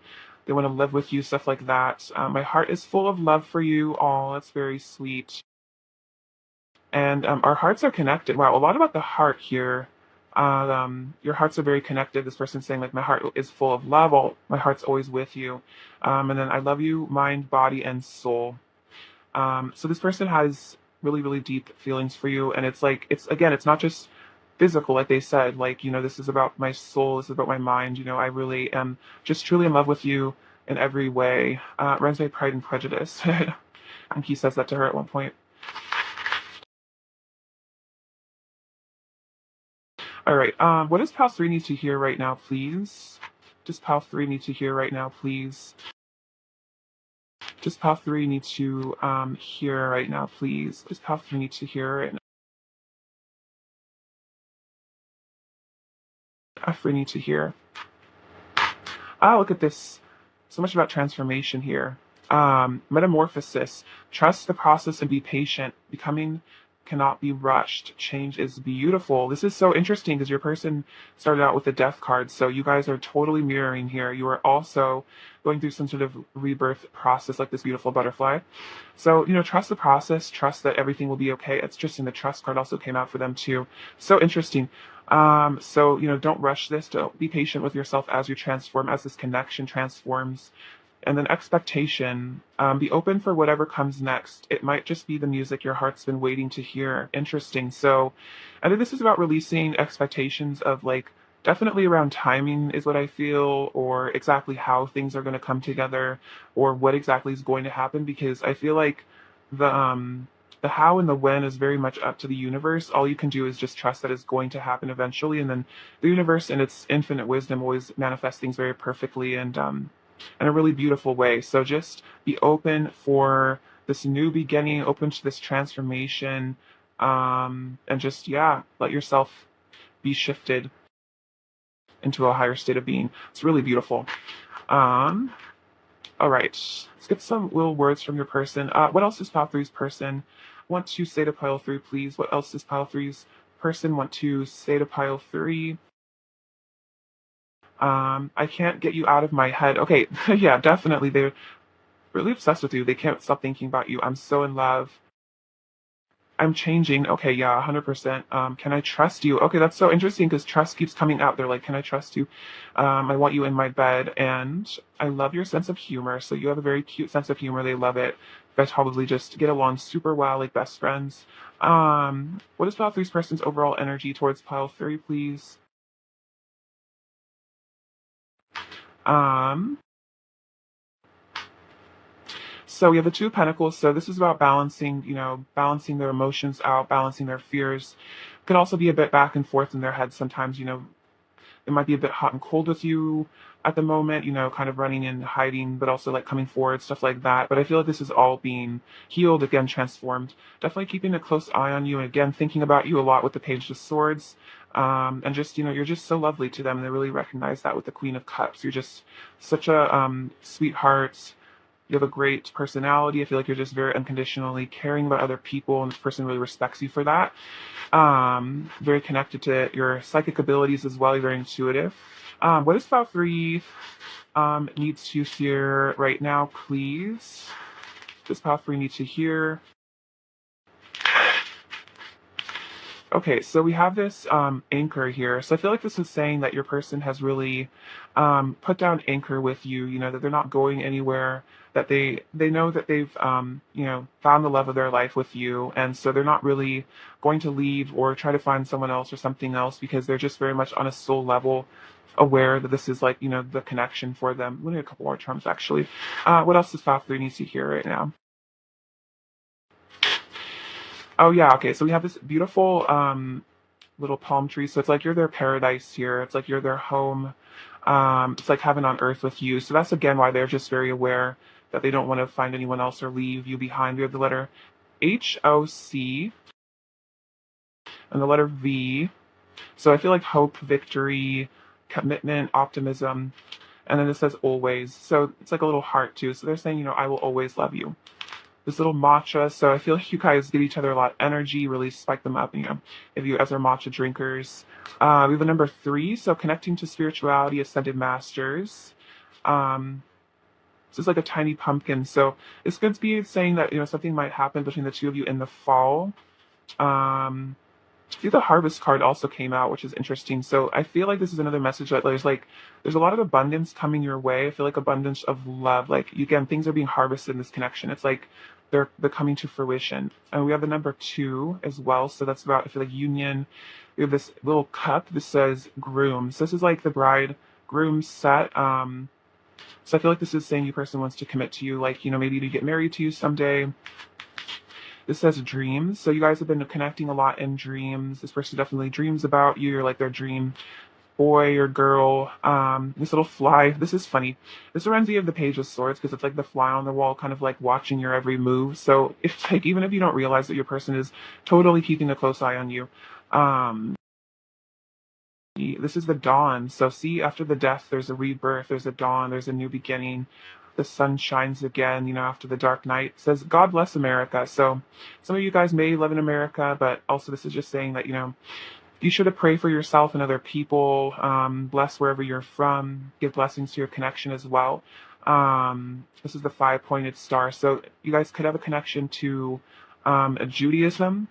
They want to live with you, stuff like that. My heart is full of love for you all. That's very sweet. And our hearts are connected. Wow, a lot about the heart here. Your hearts are very connected. This person's saying like my heart is full of love. My heart's always with you. And then I love you, mind, body, and soul. So this person has really, really deep feelings for you, and it's like it's not just physical, like they said. Like this is about my soul. This is about my mind. I really am just truly in love with you in every way. Runs my Pride and Prejudice. I think he says that to her at one point. All right. What does Pal 3 need to hear right now, please? Does Pal 3 need to hear right now, please? Does Pal 3 need to hear right now, please? Does Pal 3 need to hear right now? Pal 3 need to hear. Look at this. So much about transformation here. Metamorphosis. Trust the process and be patient. Becoming cannot be rushed. Change is beautiful. This is so interesting because your person started out with the death card. So you guys are totally mirroring here. You are also going through some sort of rebirth process like this beautiful butterfly. So, trust the process, trust that everything will be okay. It's interesting. The trust card also came out for them too. So interesting. So, don't rush this. Don't be patient with yourself as you transform, as this connection transforms. And then expectation, be open for whatever comes next. It might just be the music your heart's been waiting to hear. Interesting. So I think this is about releasing expectations of like definitely around timing is what I feel, or exactly how things are going to come together, or what exactly is going to happen, because I feel like the how and the when is very much up to the universe. All you can do is just trust that it's going to happen eventually, and then the universe in its infinite wisdom always manifests things very perfectly and in a really beautiful way. So just be open for this new beginning, open to this transformation, and just, yeah, let yourself be shifted into a higher state of being. It's really beautiful. Um, all right, let's get some little words from your person. What else does pile three's person want to say to pile three, please? What else does pile three's person want to say to pile three? I can't get you out of my head. Okay, yeah, definitely. They're really obsessed with you. They can't stop thinking about you. I'm so in love. I'm changing. Okay, yeah, 100%. Can I trust you? Okay, that's so interesting because trust keeps coming out. They're like, can I trust you? I want you in my bed. And I love your sense of humor. So you have a very cute sense of humor. They love it. You guys probably just get along super well, like best friends. What is pile three's person's overall energy towards pile three, please? Um, So we have the Two of Pentacles. So this is about balancing, balancing their emotions out, balancing their fears. Could also be a bit back and forth in their head sometimes, it might be a bit hot and cold with you at the moment, kind of running and hiding, but also like coming forward, stuff like that. But I feel like this is all being healed, again, transformed. Definitely keeping a close eye on you, and again, thinking about you a lot with the Page of Swords. And just, you're just so lovely to them. And they really recognize that with the Queen of Cups. You're just such a sweetheart. You have a great personality. I feel like you're just very unconditionally caring about other people, and this person really respects you for that. Very connected to your psychic abilities as well. You're very intuitive. What does file three needs to hear right now, please? Does file three need to hear? Okay, so we have this anchor here. So I feel like this is saying that your person has really put down anchor with you. That they're not going anywhere. That they know that they've found the love of their life with you, and so they're not really going to leave or try to find someone else or something else, because they're just very much on a soul level aware that this is like the connection for them. Let me get a couple more terms actually. What else does file three needs to hear right now? Oh yeah, okay. So we have this beautiful little palm tree. So it's like you're their paradise here. It's like you're their home. It's like heaven on earth with you. So that's again why they're just very aware that they don't want to find anyone else or leave you behind. We have the letter HOC and the letter V. So I feel like hope, victory, commitment, optimism. And then it says always. So it's like a little heart too. So they're saying, I will always love you. This little matcha. So I feel like you guys give each other a lot of energy, really spike them up, if you guys are matcha drinkers. We have the number 3, so connecting to spirituality, ascended masters. Um, this is like a tiny pumpkin. So it's going to be saying that, something might happen between the two of you in the fall. See, the harvest card also came out, which is interesting. So I feel like this is another message that there's a lot of abundance coming your way. I feel like abundance of love. Like again, things are being harvested in this connection. It's like they're coming to fruition. And we have the number 2 as well. So that's about, I feel like, union. We have this little cup. This says groom. So this is like the bride groom set. So I feel like this is saying you person wants to commit to you, like, maybe to get married to you someday. This says dreams. So you guys have been connecting a lot in dreams. This person definitely dreams about you. You're like their dream boy or girl. This little fly. This is funny. This reminds me of the Page of Swords because it's like the fly on the wall, kind of like watching your every move. So it's like even if you don't realize that your person is totally keeping a close eye on you. This is the dawn. So see, after the death, there's a rebirth. There's a dawn. There's a new beginning. the sun shines again, after the dark night. It says, God bless America. So some of you guys may live in America, but also this is just saying that, be sure to pray for yourself and other people. Bless wherever you're from. Give blessings to your connection as well. This is the 5-pointed star. So you guys could have a connection to Judaism.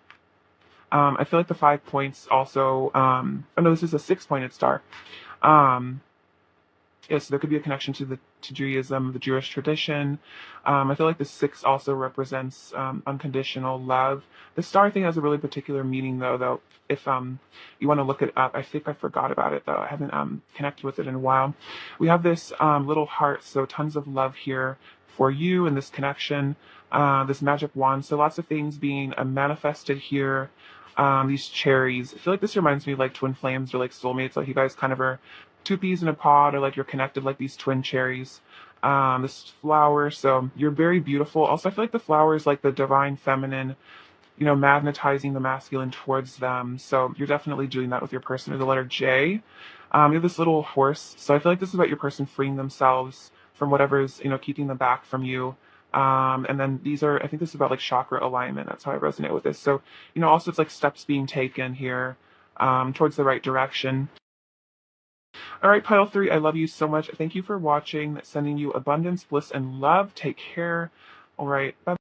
I feel like the 5 points also, oh no, this is a 6-pointed star. Um, Yes, there could be a connection to Judaism, the Jewish tradition. I feel like the 6 also represents unconditional love. The star thing has a really particular meaning, though. If you want to look it up, I think I forgot about it though. I haven't connected with it in a while. We have this little heart, so tons of love here for you and this connection, this magic wand. So lots of things being manifested here. These cherries. I feel like this reminds me of like twin flames or like soulmates. Like you guys kind of are two peas in a pod, or like you're connected like these twin cherries. This flower, so you're very beautiful. Also, I feel like the flower is like the divine feminine, magnetizing the masculine towards them. So you're definitely doing that with your person. Or the letter J. You have this little horse. So I feel like this is about your person freeing themselves from whatever's, keeping them back from you. And then I think this is about like chakra alignment. That's how I resonate with this. So, also it's like steps being taken here, towards the right direction. All right, pile 3, I love you so much. Thank you for watching. Sending you abundance, bliss, and love. Take care. All right, bye.